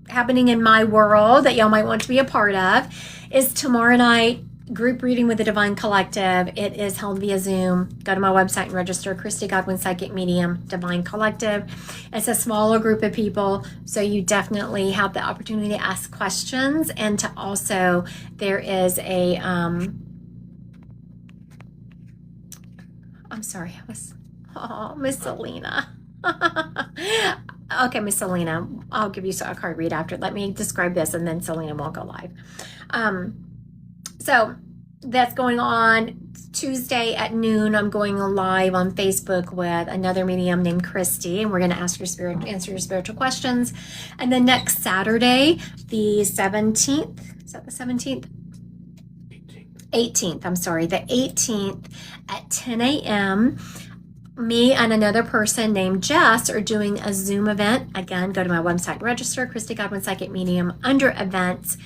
happening in my world that y'all might want to be a part of is tomorrow night, group reading with the Divine Collective. It is held via Zoom. Go to my website and register. Christy Godwin, Psychic Medium, Divine Collective. It's a smaller group of people, so you definitely have the opportunity to ask questions, and to also, there is a, I'm sorry, Miss Selena. Okay, Miss Selena, I'll give you a card read after. Let me describe this, and then Selena will go live. So that's going on Tuesday at noon. I'm going live on Facebook with another medium named Christy, and we're going to answer your spiritual questions. And then next Saturday, the 17th, is that the 17th? 18th, I'm sorry, the 18th at 10 a.m., me and another person named Jess are doing a Zoom event. Again, go to my website, register, Christy Godwin Psychic Medium, under events,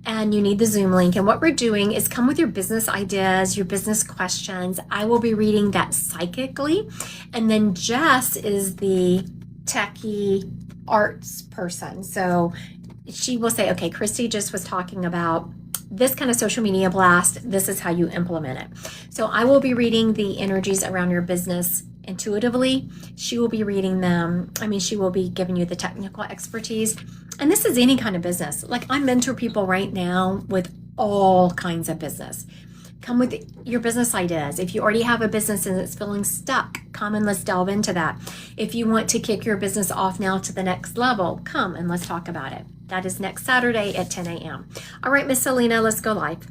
and you need the Zoom link. And what we're doing is come with your business ideas, your business questions. I will be reading that psychically. And then Jess is the techie arts person. So she will say, okay, Christy just was talking about this kind of social media blast. This is how you implement it. So I will be reading the energies around your business intuitively. She will be reading them. She will be giving you the technical expertise. And this is any kind of business. Like I mentor people right now with all kinds of business. Come with your business ideas. If you already have a business and it's feeling stuck, come and let's delve into that. If you want to kick your business off now to the next level, come and let's talk about it. That is next Saturday at 10 a.m. All right, Miss Selena, let's go live.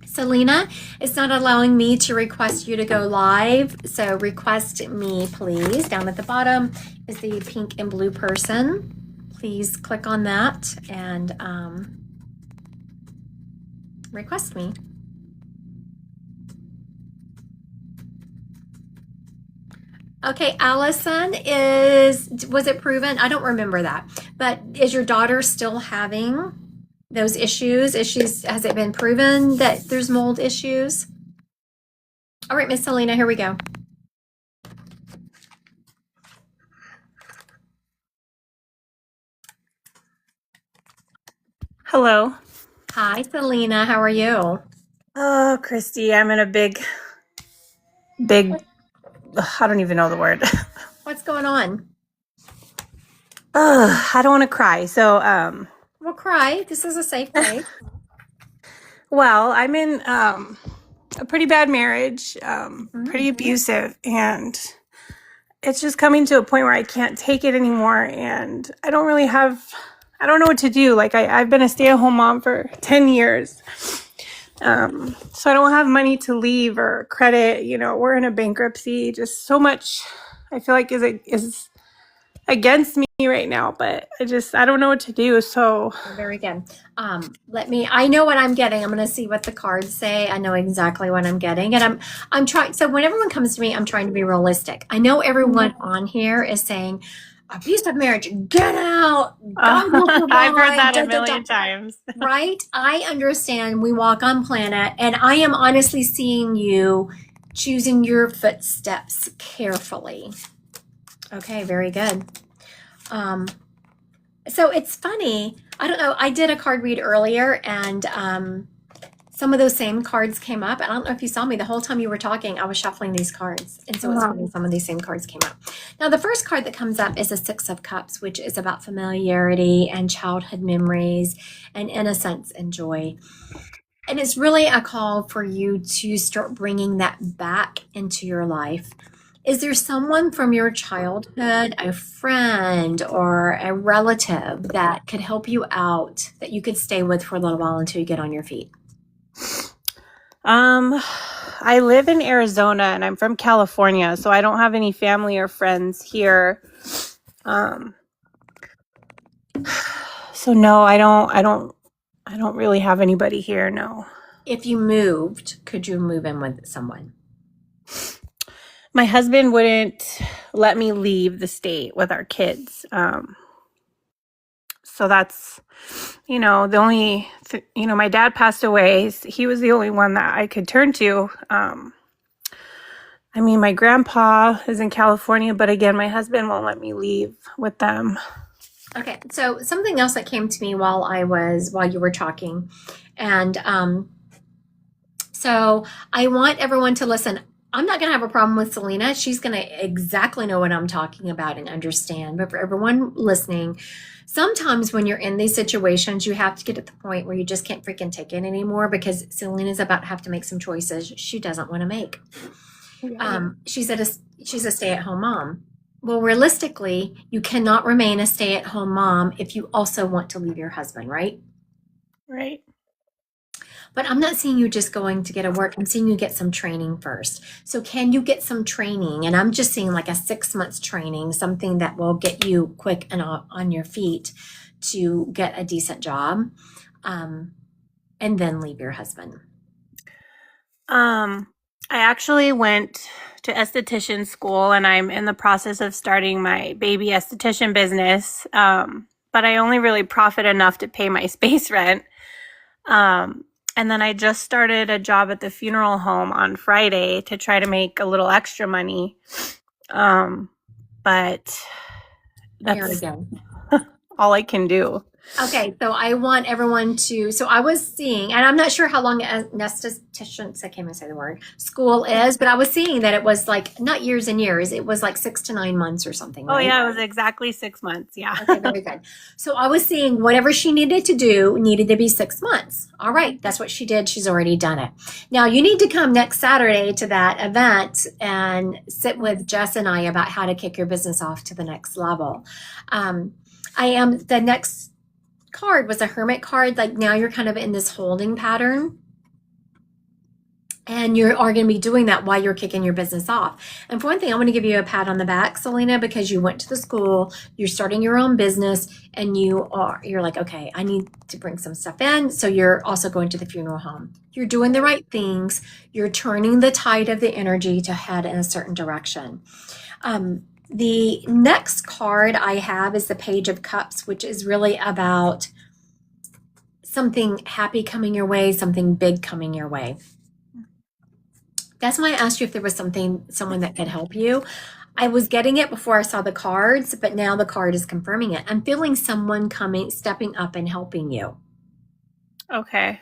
Selena, it's not allowing me to request you to go live, so request me, please. Down at the bottom is the pink and blue person. Please click on that and request me. Okay, Allison, was it proven? I don't remember that, but is your daughter still having those issues? Has it been proven that there's mold issues? All right, Miss Selena, here we go. Hello. Hi, Selena, how are you? Oh, Christy, I'm in a big, I don't even know the word. What's going on? I don't want to cry. So, Well, cry. This is a safe place. well, I'm in a pretty bad marriage, pretty Mhm. abusive, and it's just coming to a point where I can't take it anymore, and I don't know what to do. Like, I've been a stay-at-home mom for 10 years. So I don't have money to leave or credit, we're in a bankruptcy, just so much I feel like is against me right now, but I don't know what to do. So Very good. I know what I'm getting. I'm going to see what the cards say. I know exactly what I'm getting. And I'm trying. So when everyone comes to me, I'm trying to be realistic. I know everyone on here is saying, abusive marriage, get out. God will provide. I've heard that a million times. Right? I understand we walk on planet, and I am honestly seeing you choosing your footsteps carefully. Okay, very good. So it's funny. I don't know. I did a card read earlier, and some of those same cards came up. I don't know if you saw me the whole time you were talking. I was shuffling these cards, and so it's funny. Some of these same cards came up. Now, the first card that comes up is a Six of Cups, which is about familiarity and childhood memories and innocence and joy. And it's really a call for you to start bringing that back into your life. Is there someone from your childhood, a friend or a relative that could help you out that you could stay with for a little while until you get on your feet? I live in Arizona and I'm from California, so I don't have any family or friends here. So no, I don't really have anybody here, no. If you moved, could you move in with someone? My husband wouldn't let me leave the state with our kids. So that's, the only, my dad passed away. He was the only one that I could turn to. My grandpa is in California, but again, my husband won't let me leave with them. Okay, so something else that came to me while you were talking, and so I want everyone to listen. I'm not going to have a problem with Selena. She's going to exactly know what I'm talking about and understand. But for everyone listening, sometimes when you're in these situations, you have to get at the point where you just can't freaking take it anymore, because Selena's about to have to make some choices she doesn't want to make. She's a stay-at-home mom. Well, realistically, you cannot remain a stay-at-home mom if you also want to leave your husband, right? Right. But I'm not seeing you just going to get a work. I'm seeing you get some training first. So can you get some training? And I'm just seeing like a 6 months training, something that will get you quick and on your feet to get a decent job, and then leave your husband. I actually went to esthetician school and I'm in the process of starting my baby esthetician business. But I only really profit enough to pay my space rent. And then I just started a job at the funeral home on Friday to try to make a little extra money. But that's all I can do. Okay, so I want everyone to. So I was seeing, and I'm not sure how long anestheticians, I can't even say the word, school is, but I was seeing that it was like not years and years. It was like 6 to 9 months or something, Oh right? yeah, it was exactly 6 months. Yeah. Okay, very good. So I was seeing whatever she needed to do needed to be 6 months. All right, that's what she did. She's already done it. Now you need to come next Saturday to that event and sit with Jess and I about how to kick your business off to the next level. The next card was a hermit card. Like now you're kind of in this holding pattern. And you are going to be doing that while you're kicking your business off. And for one thing, I want to give you a pat on the back, Selena, because you went to the school, you're starting your own business, and you're like, okay, I need to bring some stuff in. So you're also going to the funeral home. You're doing the right things. You're turning the tide of the energy to head in a certain direction. The next card I have is the Page of Cups, which is really about something happy coming your way, something big coming your way. That's why I asked you if there was someone that could help you. I was getting it before I saw the cards, but now the card is confirming it. I'm feeling someone stepping up and helping you. Okay.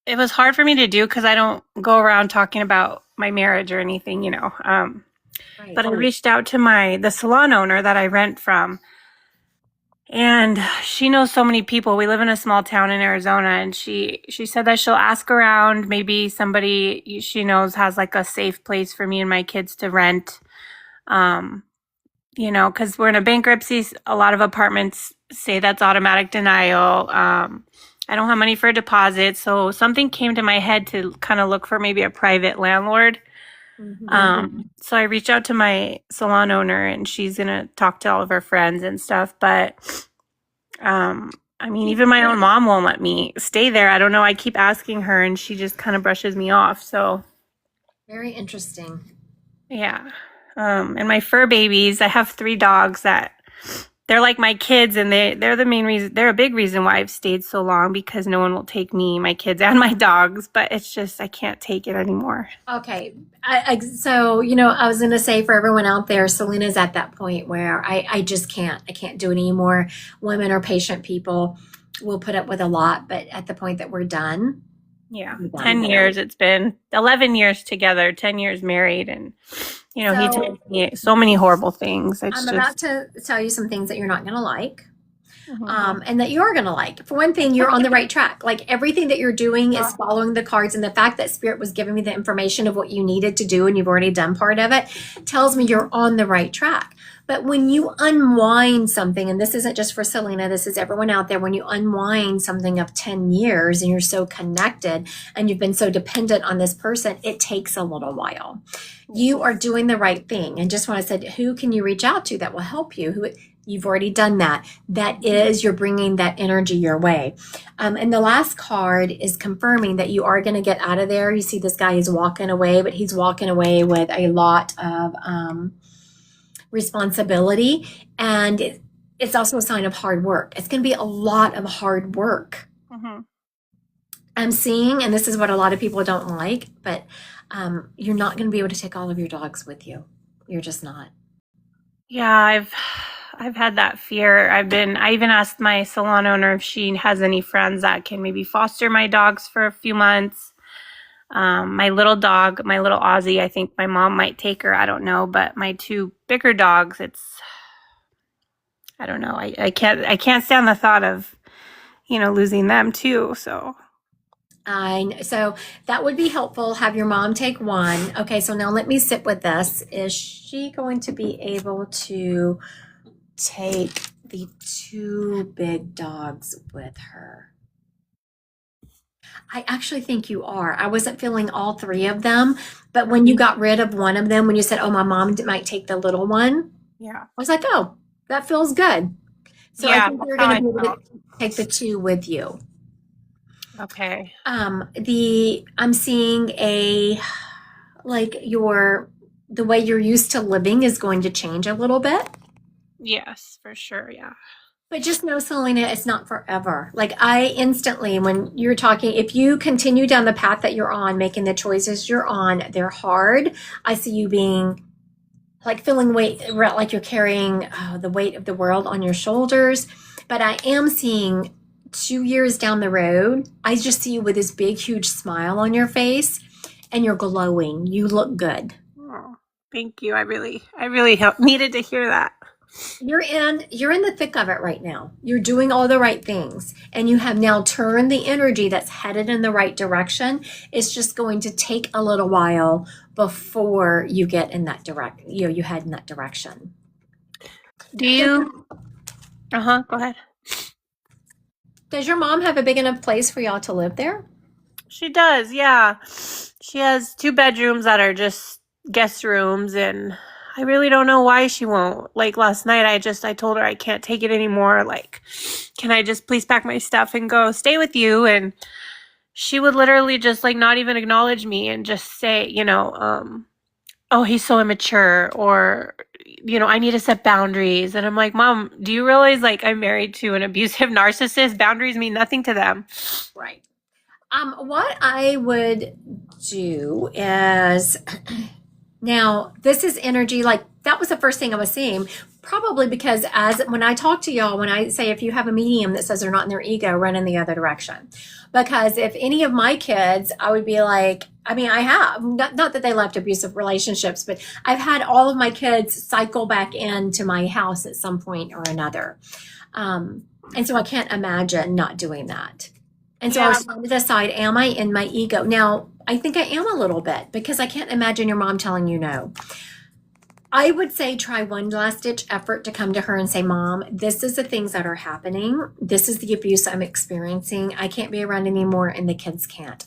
It was hard for me to do because I don't go around talking about my marriage or anything, Right. But I reached out to the salon owner that I rent from. And she knows so many people. We live in a small town in Arizona, and she said that she'll ask around. Maybe somebody she knows has like a safe place for me and my kids to rent. Because we're in a bankruptcy. A lot of apartments say that's automatic denial. I don't have money for a deposit, so something came to my head to kind of look for maybe a private landlord. So I reached out to my salon owner, and she's gonna talk to all of her friends and stuff. But even my own mom won't let me stay there. I don't know. I keep asking her, and she just kind of brushes me off. So very interesting. Yeah. And my fur babies, I have 3 dogs that they're like my kids, and they're the main reason. They're a big reason why I've stayed so long, because no one will take me, my kids, and my dogs. But it's just I can't take it anymore. Okay, so I was going to say for everyone out there, Selena's at that point where I just can't. I can't do it anymore. Women are patient people. We'll put up with a lot, but at the point that we're done. Yeah, 10 years. It's been 11 years together, 10 years married, and he told me so many horrible things. I'm about to tell you some things that you're not going to like, and that you are going to like. For one thing, you're on the right track. Like everything that you're doing is following the cards, and the fact that Spirit was giving me the information of what you needed to do, and you've already done part of it, tells me you're on the right track. But when you unwind something, and this isn't just for Selena, this is everyone out there, when you unwind something of 10 years and you're so connected and you've been so dependent on this person, it takes a little while. You are doing the right thing. And just when I said, who can you reach out to that will help you? You've already done that. That is, you're bringing that energy your way. And the last card is confirming that you are going to get out of there. You see this guy is walking away, but he's walking away with a lot of responsibility, and it's also a sign of hard work. It's going to be a lot of hard work. I'm seeing, and this is what a lot of people don't like, but you're not going to be able to take all of your dogs with you. You're just not. Yeah, I've had that fear. I even asked my salon owner if she has any friends that can maybe foster my dogs for a few months. My little dog, my little Aussie, I think my mom might take her. I don't know. But my 2 bigger dogs, I don't know. I can't stand the thought of, losing them too. So. So that would be helpful. Have your mom take one. Okay, so now let me sit with this. Is she going to be able to take the 2 big dogs with her? I actually think you are. I wasn't feeling all 3 of them, but when you got rid of one of them, when you said, oh, my mom might take the little one, yeah, I was like, oh, that feels good. So yeah, I think you're going to be able to take the 2 with you. Okay. I'm seeing the way you're used to living is going to change a little bit. Yes, for sure. Yeah. But just know, Selena, it's not forever. Like I instantly, when you're talking, if you continue down the path that you're on, making the choices you're on, they're hard. I see you being like feeling weight, like you're carrying the weight of the world on your shoulders. But I am seeing 2 years down the road, I just see you with this big, huge smile on your face, and you're glowing. You look good. Oh, thank you. I really needed to hear that. You're in the thick of it right now. You're doing all the right things, and you have now turned the energy that's headed in the right direction. It's just going to take a little while before you get in that you head in that direction. Do you? Go ahead. Does your mom have a big enough place for y'all to live there? She does, yeah. She has 2 bedrooms that are just guest rooms, and I really don't know why she won't. Like last night, I told her I can't take it anymore. Like, can I just please pack my stuff and go stay with you? And she would literally just like not even acknowledge me and just say, oh, he's so immature, or, I need to set boundaries. And I'm like, Mom, do you realize like I'm married to an abusive narcissist? Boundaries mean nothing to them. Right. What I would do is now this is energy, like that was the first thing I was seeing, probably because when I talk to y'all, when I say if you have a medium that says they're not in their ego, run in the other direction. Because if any of my kids, I would be like, I have, not that they left abusive relationships, but I've had all of my kids cycle back into my house at some point or another. And so I can't imagine not doing that. And so I was trying to decide, am I in my ego? Now, I think I am a little bit, because I can't imagine your mom telling you no. I would say try one last ditch effort to come to her and say, Mom, this is the things that are happening. This is the abuse I'm experiencing. I can't be around anymore, and the kids can't.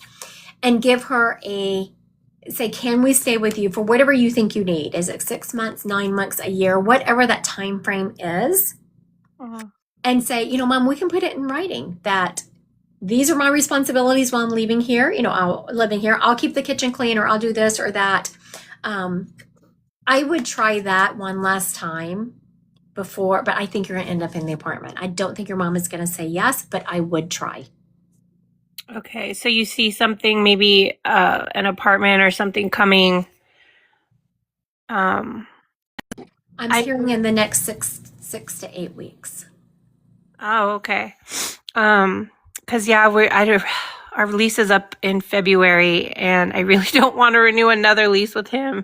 And give her say, can we stay with you for whatever you think you need? Is it 6 months, 9 months, a year, whatever that time frame is? And say, Mom, we can put it in writing that these are my responsibilities while I'm leaving here. I'll keep the kitchen clean, or I'll do this or that. I would try that one last time before, but I think you're going to end up in the apartment. I don't think your mom is going to say yes, but I would try. Okay, so you see something, maybe an apartment or something coming. I'm hearing in the next six to 8 weeks. Oh, okay. Because our lease is up in February, and I really don't want to renew another lease with him.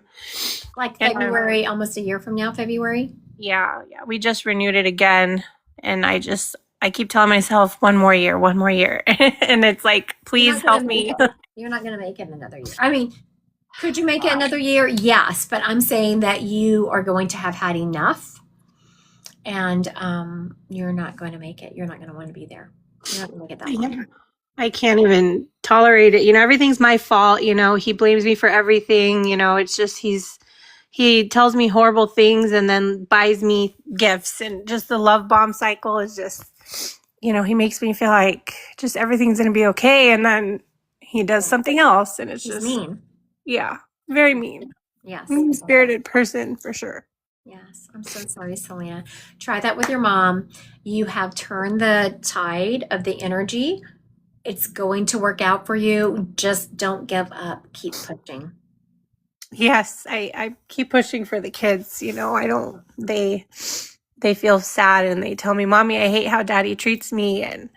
Like February, almost a year from now, February? Yeah. We just renewed it again, and I keep telling myself one more year. And it's like, please help me. You're not going to make it another year. Could you make it another year? Yes, but I'm saying that you are going to have had enough, and you're not going to make it. You're not going to want to be there. You're not going to make it that long. I can't even tolerate it. Everything's my fault. He blames me for everything. It's just he tells me horrible things and then buys me gifts, and just the love bomb cycle is just, he makes me feel like just everything's going to be okay. And then he does something else, and it's just mean. Yeah. Very mean. Yes. Mean-spirited person for sure. Yes. I'm so sorry, Selena. Try that with your mom. You have turned the tide of the energy. It's going to work out for you. Just don't give up. Keep pushing. Yes, I keep pushing for the kids. They feel sad, and they tell me, Mommy, I hate how Daddy treats me. And,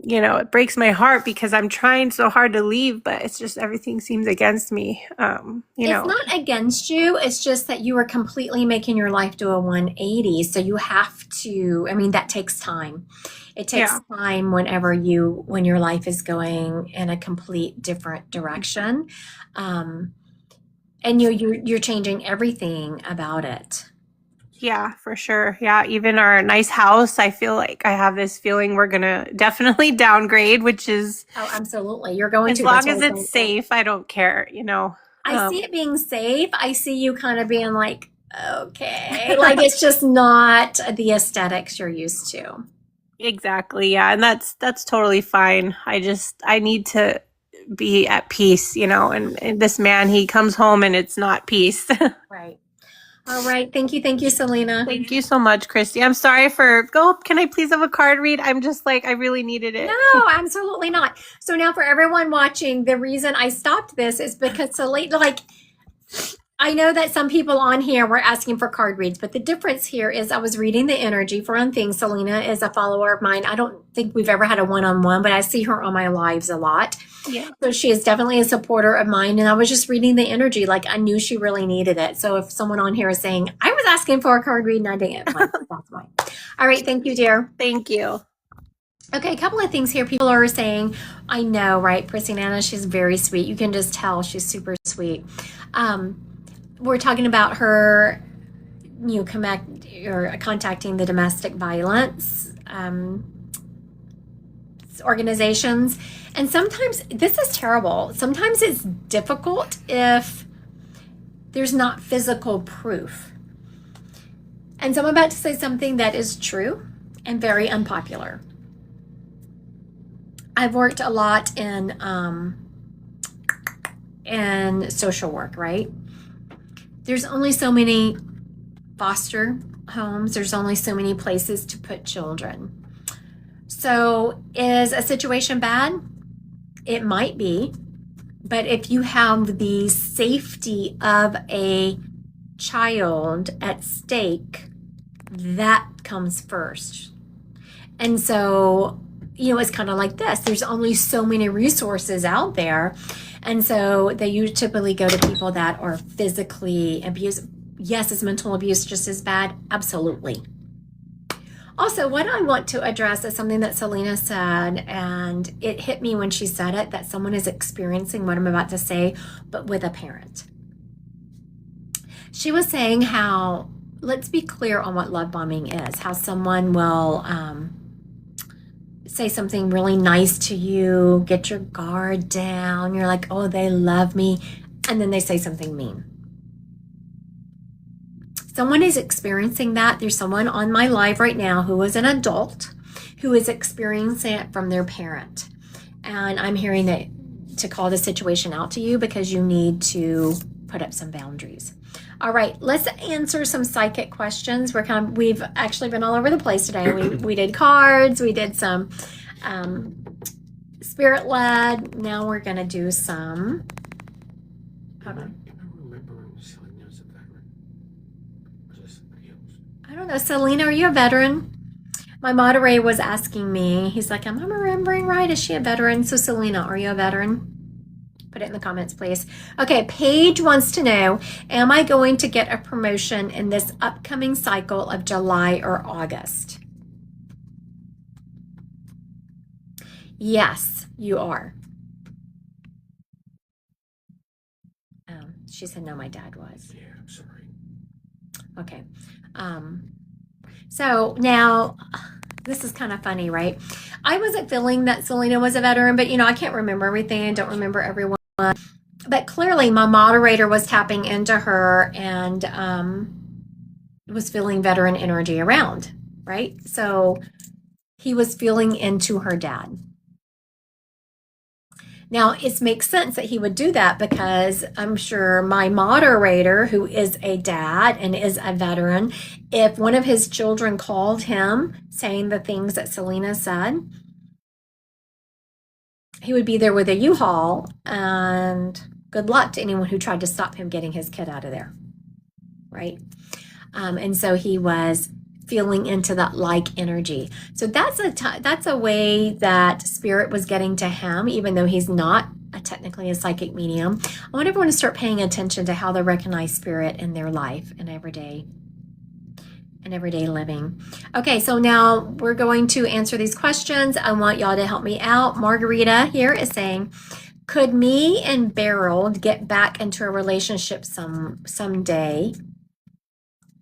it breaks my heart because I'm trying so hard to leave, but it's just everything seems against me. It's not against you. It's just that you are completely making your life do a 180. So you have to, that takes time. It takes time when your life is going in a complete different direction. And you're changing everything about it. Yeah, for sure. Yeah, even our nice house, I feel like I have this feeling we're going to definitely downgrade, which is... Oh, absolutely. You're going to. As long as it's safe, I don't care, I see it being safe. I see you kind of being like, okay. Like, it's just not the aesthetics you're used to. Exactly, yeah. And that's totally fine. I need to be at peace, and this man, he comes home and it's not peace. Right. All right. Thank you, Selena. Thank you so much, Christy. I'm sorry can I please have a card read? I'm just like, I really needed it. No, absolutely not. So now for everyone watching, the reason I stopped this is because Selena, I know that some people on here were asking for card reads, but the difference here is I was reading the energy. For one thing, Selena is a follower of mine. I don't think we've ever had a one-on-one, but I see her on my lives a lot. Yeah. So she is definitely a supporter of mine. And I was just reading the energy like I knew she really needed it. So if someone on here is saying, I was asking for a card read and I didn't, well, that's why. All right. Thank you, dear. Thank you. Okay, a couple of things here. People are saying, I know, right? Prissy Nana, she's very sweet. You can just tell she's super sweet. We're talking about her, contacting the domestic violence organizations. And sometimes this is terrible. Sometimes it's difficult if there's not physical proof. And so I'm about to say something that is true and very unpopular. I've worked a lot in social work, right? There's only so many foster homes. There's only so many places to put children. So is a situation bad? It might be. But if you have the safety of a child at stake, that comes first. And so, it's kind of like this. There's only so many resources out there. And so they typically go to people that are physically abused. Yes, is mental abuse just as bad? Absolutely. Also, what I want to address is something that Selena said, and it hit me when she said it, that someone is experiencing what I'm about to say, but with a parent. She was saying how, let's be clear on what love bombing is, how someone will say something really nice to you, get your guard down, you're like, oh, they love me, and then they say something mean. Someone is experiencing that. There's someone on my live right now who is an adult who is experiencing it from their parent. And I'm hearing that to call the situation out to you because you need to put up some boundaries. All right, let's answer some psychic questions. We've actually been all over the place today. We did cards, we did some spirit led. Now we're gonna do some. Hold on. I don't know, Selena, are you a veteran? My moderator was asking me. He's like, am I remembering right? Is she a veteran? So Selena, are you a veteran? Put it in the comments, please. Okay, Paige wants to know, am I going to get a promotion in this upcoming cycle of July or August? Yes, you are. She said, no, my dad was. Yeah, I'm sorry. Okay. So now, this is kind of funny, right? I wasn't feeling that Selena was a veteran, but I can't remember everything. I don't remember everyone. But clearly my moderator was tapping into her and was feeling veteran energy around, right? So he was feeling into her dad. Now, it makes sense that he would do that because I'm sure my moderator, who is a dad and is a veteran, if one of his children called him saying the things that Selena said, he would be there with a U-Haul, and good luck to anyone who tried to stop him getting his kid out of there, right? And so he was feeling into that like energy. So that's a way that spirit was getting to him, even though he's not technically a psychic medium. I want everyone to start paying attention to how they recognize spirit in their life and everyday living. Okay, so now we're going to answer these questions. I want y'all to help me out. Margarita here is saying, could me and Beryl get back into a relationship someday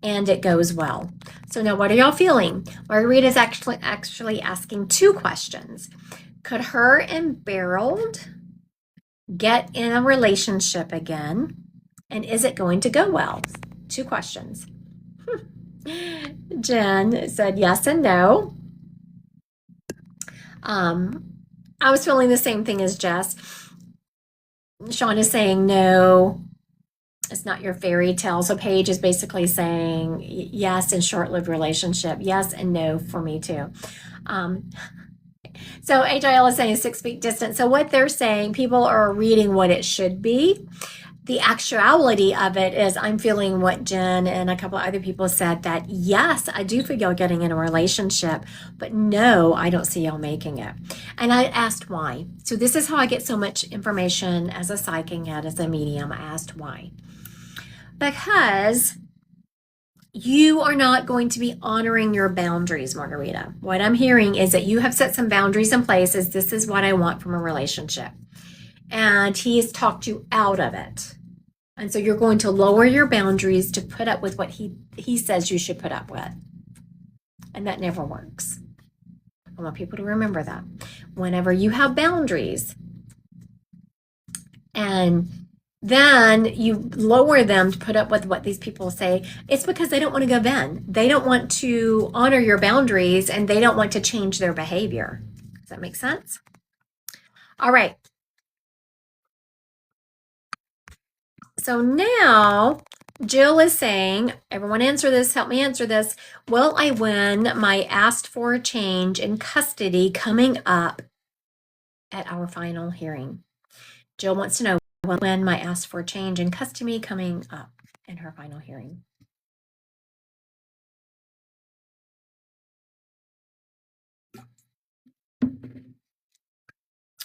and it goes well? So now what are y'all feeling? Margarita is actually asking two questions. Could her and Beryl get in a relationship again? And is it going to go well? Two questions. Jen said yes and no. I was feeling the same thing as Jess. Sean is saying no, it's not your fairy tale. So Paige is basically saying yes in short-lived relationship. Yes and no for me too. So HIL is saying 6 feet distance. So what they're saying, people are reading what it should be. the actuality of it is I'm feeling what Jen and a couple of other people said, that yes, I do feel y'all getting in a relationship, but no, I don't see y'all making it. And I asked why. So this is how I get so much information as a psychic and as a medium. I asked why. Because you are not going to be honoring your boundaries, Margarita. What I'm hearing is that you have set some boundaries in place as this is what I want from a relationship. And he has talked you out of it. And so you're going to lower your boundaries to put up with what he says you should put up with. And that never works. I want people to remember that. Whenever you have boundaries and then you lower them to put up with what these people say, it's because they don't want to give in. They don't want to honor your boundaries and they don't want to change their behavior. Does that make sense? All right. So now Jill is saying, everyone answer this, help me answer this. Will I win my asked for change in custody coming up at our final hearing? Jill wants to know, will I win my asked for change in custody coming up in her final hearing?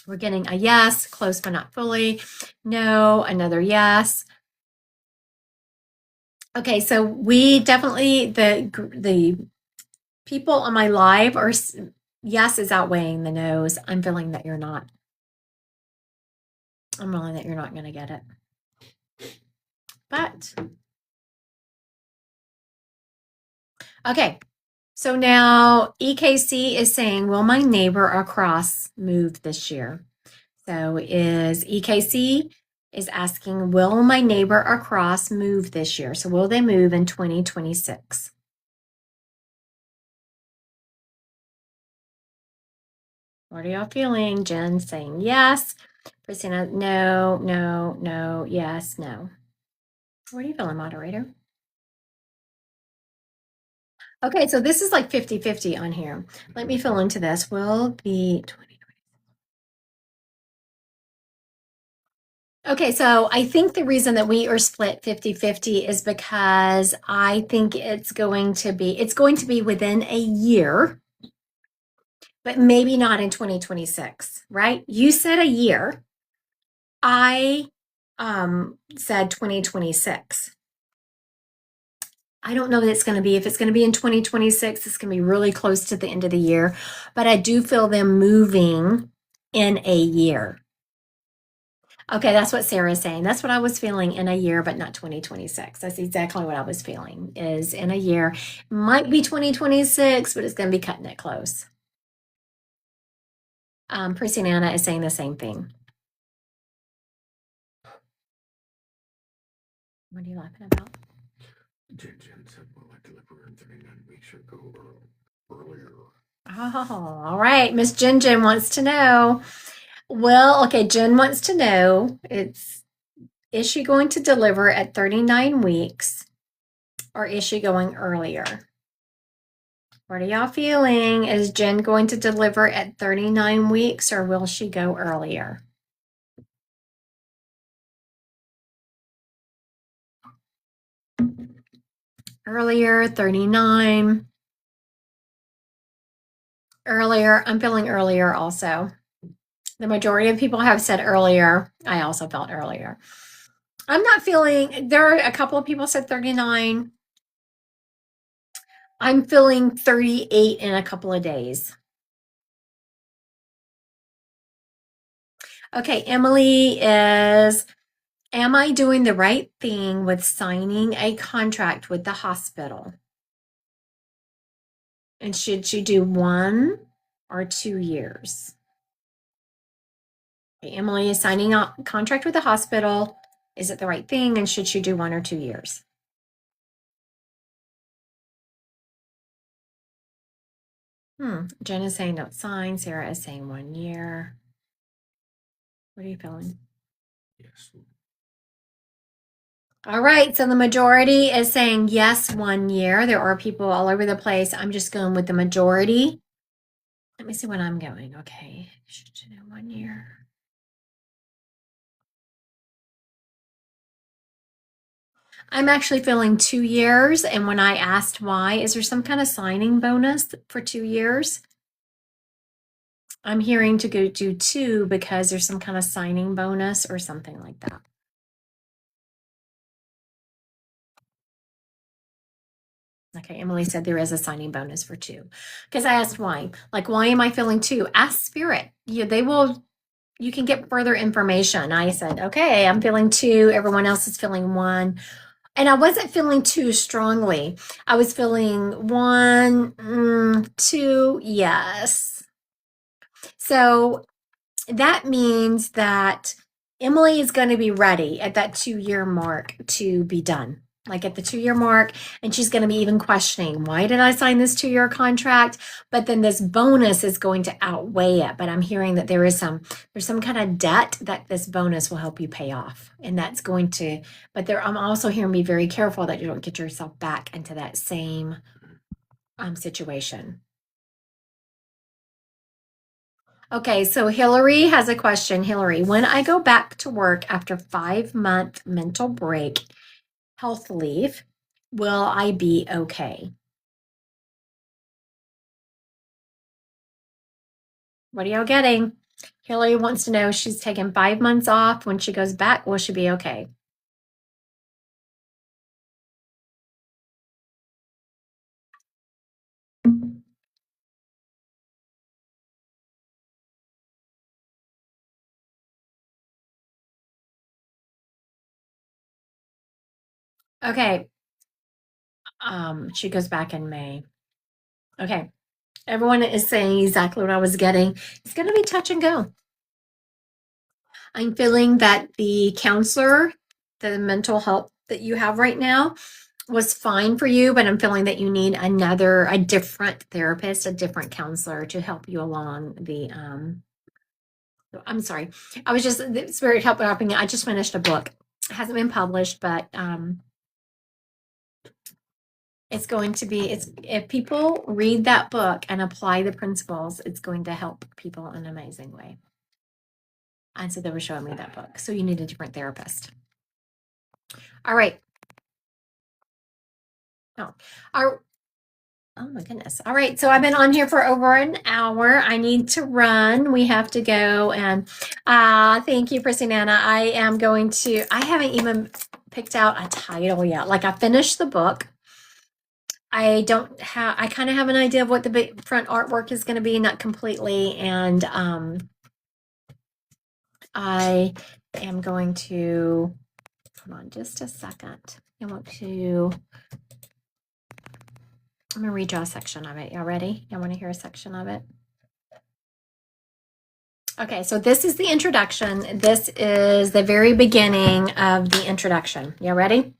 We're getting a yes, close but not fully. No, another yes. Okay, so we definitely, the people on my live are, yes is outweighing the no's. I'm feeling that you're not. I'm feeling that you're not going to get it. But, okay. So now EKC is saying, will my neighbor across move this year? So is EKC is asking, will my neighbor across move this year? So will they move in 2026? What are y'all feeling? Jen saying yes. Christina, no, no, no, yes, no. What are you feeling, moderator? Okay, so this is like 50-50 on here. Let me fill into this. Will be 2020. Okay, so I think the reason that we are split 50-50 is because I think it's going to be within a year, but maybe not in 2026, right? You said a year. I said 2026. I don't know that it's going to be, if it's going to be in 2026, it's going to be really close to the end of the year, but I do feel them moving in a year. Okay, that's what Sarah's saying. That's what I was feeling, in a year, but not 2026. That's exactly what I was feeling, is in a year. Might be 2026, but it's going to be cutting it close. Prissy Nana is saying the same thing. What are you laughing about? Jen said, will I deliver in 39 weeks or go earlier? Oh, all right. Miss Jen wants to know. Well, okay, Jen wants to know, is she going to deliver at 39 weeks or is she going earlier? What are y'all feeling? Is Jen going to deliver at 39 weeks or will she go earlier? Earlier, 39. Earlier, I'm feeling earlier also. The majority of people have said earlier. I also felt earlier. I'm not feeling, there are a couple of people said 39. I'm feeling 38 in a couple of days. Okay, Emily is, am I doing the right thing with signing a contract with the hospital? And should you do 1 or 2 years? Okay, Emily is signing a contract with the hospital. Is it the right thing? And should she do 1 or 2 years? Jen is saying don't sign. Sarah is saying 1 year. What are you feeling? Yes. All right, so the majority is saying yes, 1 year. There are people all over the place. I'm just going with the majority. Let me see when I'm going. Okay, should you know 1 year? I'm actually feeling 2 years. And when I asked why, is there some kind of signing bonus for 2 years? I'm hearing to go do 2 because there's some kind of signing bonus or something like that. Okay, Emily said there is a signing bonus for 2. Because I asked why. Like, why am I feeling 2? Ask Spirit. You can get further information. I said, okay, I'm feeling 2. Everyone else is feeling 1. And I wasn't feeling 2 strongly. I was feeling 1, 2, yes. So that means that Emily is going to be ready at that 2-year mark to be done. Like at the 2-year mark, and she's going to be even questioning, why did I sign this 2-year contract? But then this bonus is going to outweigh it. But I'm hearing that there's some kind of debt that this bonus will help you pay off. And that's going to, I'm also hearing be very careful that you don't get yourself back into that same situation. Okay, so Hillary has a question. Hillary, when I go back to work after 5-month mental break, health leave, will I be okay? What are y'all getting? Hillary wants to know she's taken 5 months off. When she goes back, will she be okay? Okay. She goes back in May. Okay. Everyone is saying exactly what I was getting. It's going to be touch and go. I'm feeling that the counselor, the mental health that you have right now, was fine for you, but I'm feeling that you need a different therapist, a different counselor to help you along the I'm sorry. The Spirit helping me. I just finished a book. It hasn't been published, but it's going to be if people read that book and apply the principles, it's going to help people in an amazing way. And so they were showing me that book. So you need a different therapist. All right. Oh my goodness. All right. So I've been on here for over an hour. I need to run. We have to go. And thank you, Nana. I haven't even picked out a title yet. Like I finished the book. I kind of have an idea of what the front artwork is going to be, not completely. And I am going to, hold on just a second. I'm going to redraw a section of it. Y'all ready? Y'all want to hear a section of it? Okay, so this is the introduction. This is the very beginning of the introduction. Y'all ready?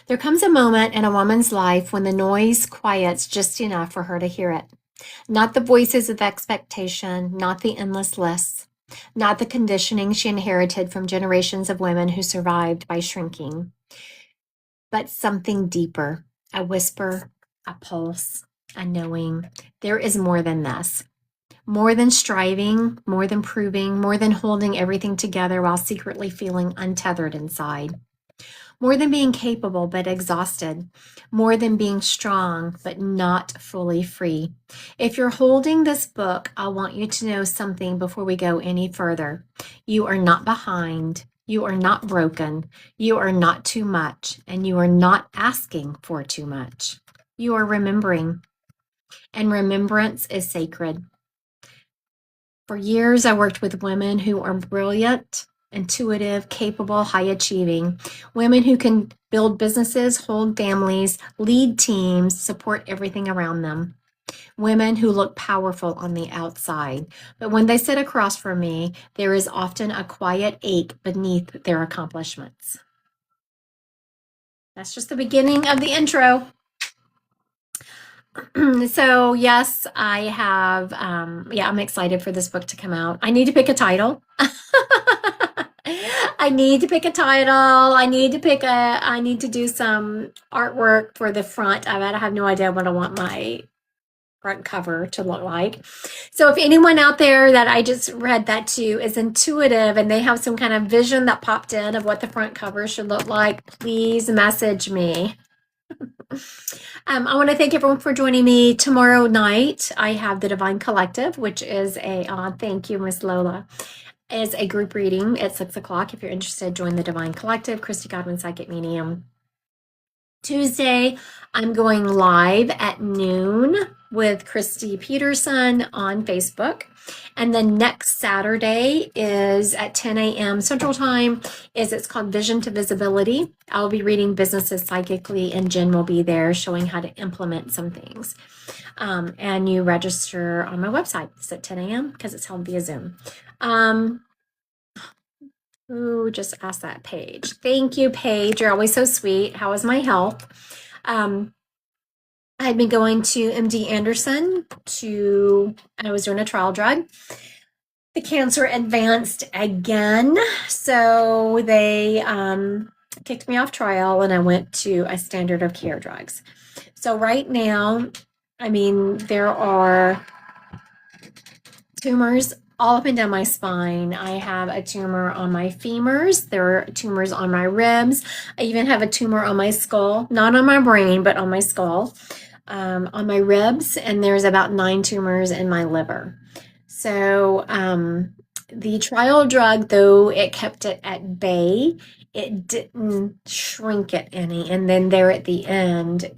There comes a moment in a woman's life when the noise quiets just enough for her to hear it. Not the voices of expectation, not the endless lists, not the conditioning she inherited from generations of women who survived by shrinking, but something deeper, a whisper, a pulse, a knowing. There is more than this. More than striving, more than proving, more than holding everything together while secretly feeling untethered inside. More than being capable but exhausted. More than being strong but not fully free. If you're holding this book, I want you to know something before we go any further. You are not behind. You are not broken. You are not too much. And you are not asking for too much. You are remembering. And remembrance is sacred. For years, I worked with women who are brilliant, intuitive, capable, high achieving, women who can build businesses, hold families, lead teams, support everything around them. Women who look powerful on the outside, but when they sit across from me, there is often a quiet ache beneath their accomplishments. That's just the beginning of the intro. So yes, I have, I'm excited for this book to come out. I need to pick a title. I need to pick a title. I need to do some artwork for the front. I have no idea what I want my front cover to look like. So if anyone out there that I just read that to is intuitive and they have some kind of vision that popped in of what the front cover should look like, please message me. I want to thank everyone for joining me. Tomorrow night, I have the Divine Collective, which is a, thank you, Miss Lola, is a group reading at 6 o'clock. If you're interested, join the Divine Collective, Christy Godwin Psychic Medium. Tuesday, I'm going live at noon with Christy Peterson on Facebook. And then next Saturday is at 10 a.m. Central Time. It's called Vision to Visibility. I'll be reading businesses psychically, and Jen will be there showing how to implement some things. And you register on my website. It's at 10 a.m. because it's held via Zoom. Who just asked that, Paige? Thank you, Paige. You're always so sweet. How is my health? I'd been going to MD Anderson I was doing a trial drug. The cancer advanced again. So they kicked me off trial and I went to a standard of care drugs. So right now, I mean, there are tumors all up and down my spine. I have a tumor on my femurs. There are tumors on my ribs. I even have a tumor on my skull, not on my brain, but on my skull, on my ribs. And there's about 9 tumors in my liver. So the trial drug, though it kept it at bay, it didn't shrink it any. And then there at the end,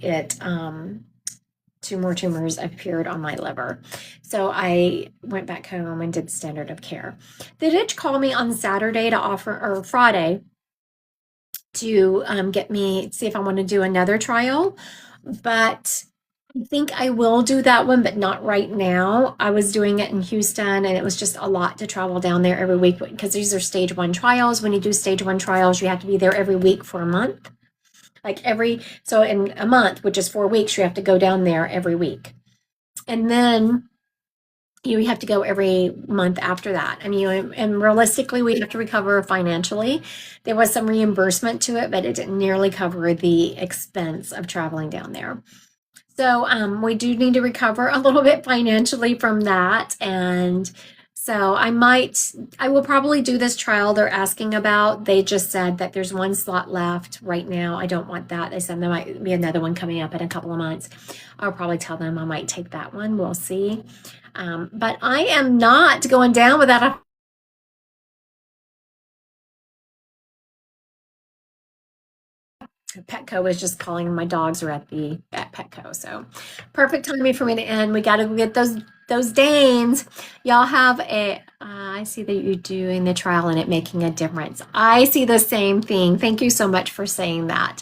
2 more tumors appeared on my liver. So I went back home and did standard of care. They did call me on Saturday to offer, or Friday, to get me, see if I want to do another trial. But I think I will do that one, but not right now. I was doing it in Houston and it was just a lot to travel down there every week because these are stage 1 trials. When you do stage 1 trials, you have to be there every week for a month. So in a month, which is 4 weeks, you have to go down there every week. And then you have to go every month after that. And realistically, we have to recover financially. There was some reimbursement to it, but it didn't nearly cover the expense of traveling down there. So we do need to recover a little bit financially from that. And so I will probably do this trial they're asking about. They just said that there's 1 slot left right now. I don't want that. They said there might be another one coming up in a couple of months. I'll probably tell them I might take that one. We'll see. But I am not going down without a Petco is just calling. My dogs are at Petco, so perfect timing for me to end. We got to get those Danes. Y'all have I see that you're doing the trial and it making a difference. I see the same thing. Thank you so much for saying that.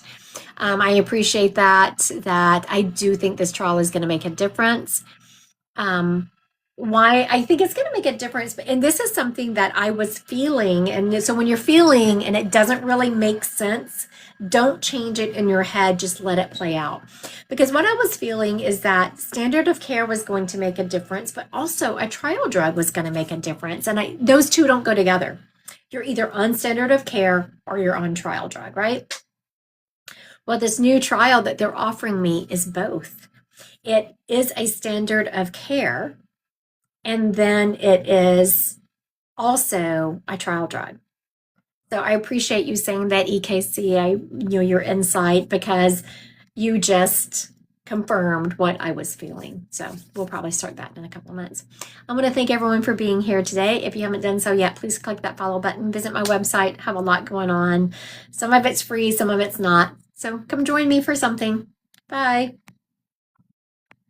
I appreciate that I do think this trial is going to make a difference. Why I think it's going to make a difference, and this is something that I was feeling, and so when you're feeling and it doesn't really make sense, don't change it in your head, just let it play out. Because what I was feeling is that standard of care was going to make a difference, but also a trial drug was going to make a difference, and those two don't go together. You're either on standard of care or you're on trial drug, right? Well, this new trial that they're offering me is both. It is a standard of care, and then it is also a trial drug. So I appreciate you saying that, EKC, your insight, because you just confirmed what I was feeling. So we'll probably start that in a couple of months. I want to thank everyone for being here today. If you haven't done so yet, please click that follow button. Visit my website. Have a lot going on. Some of it's free, some of it's not. So come join me for something. Bye.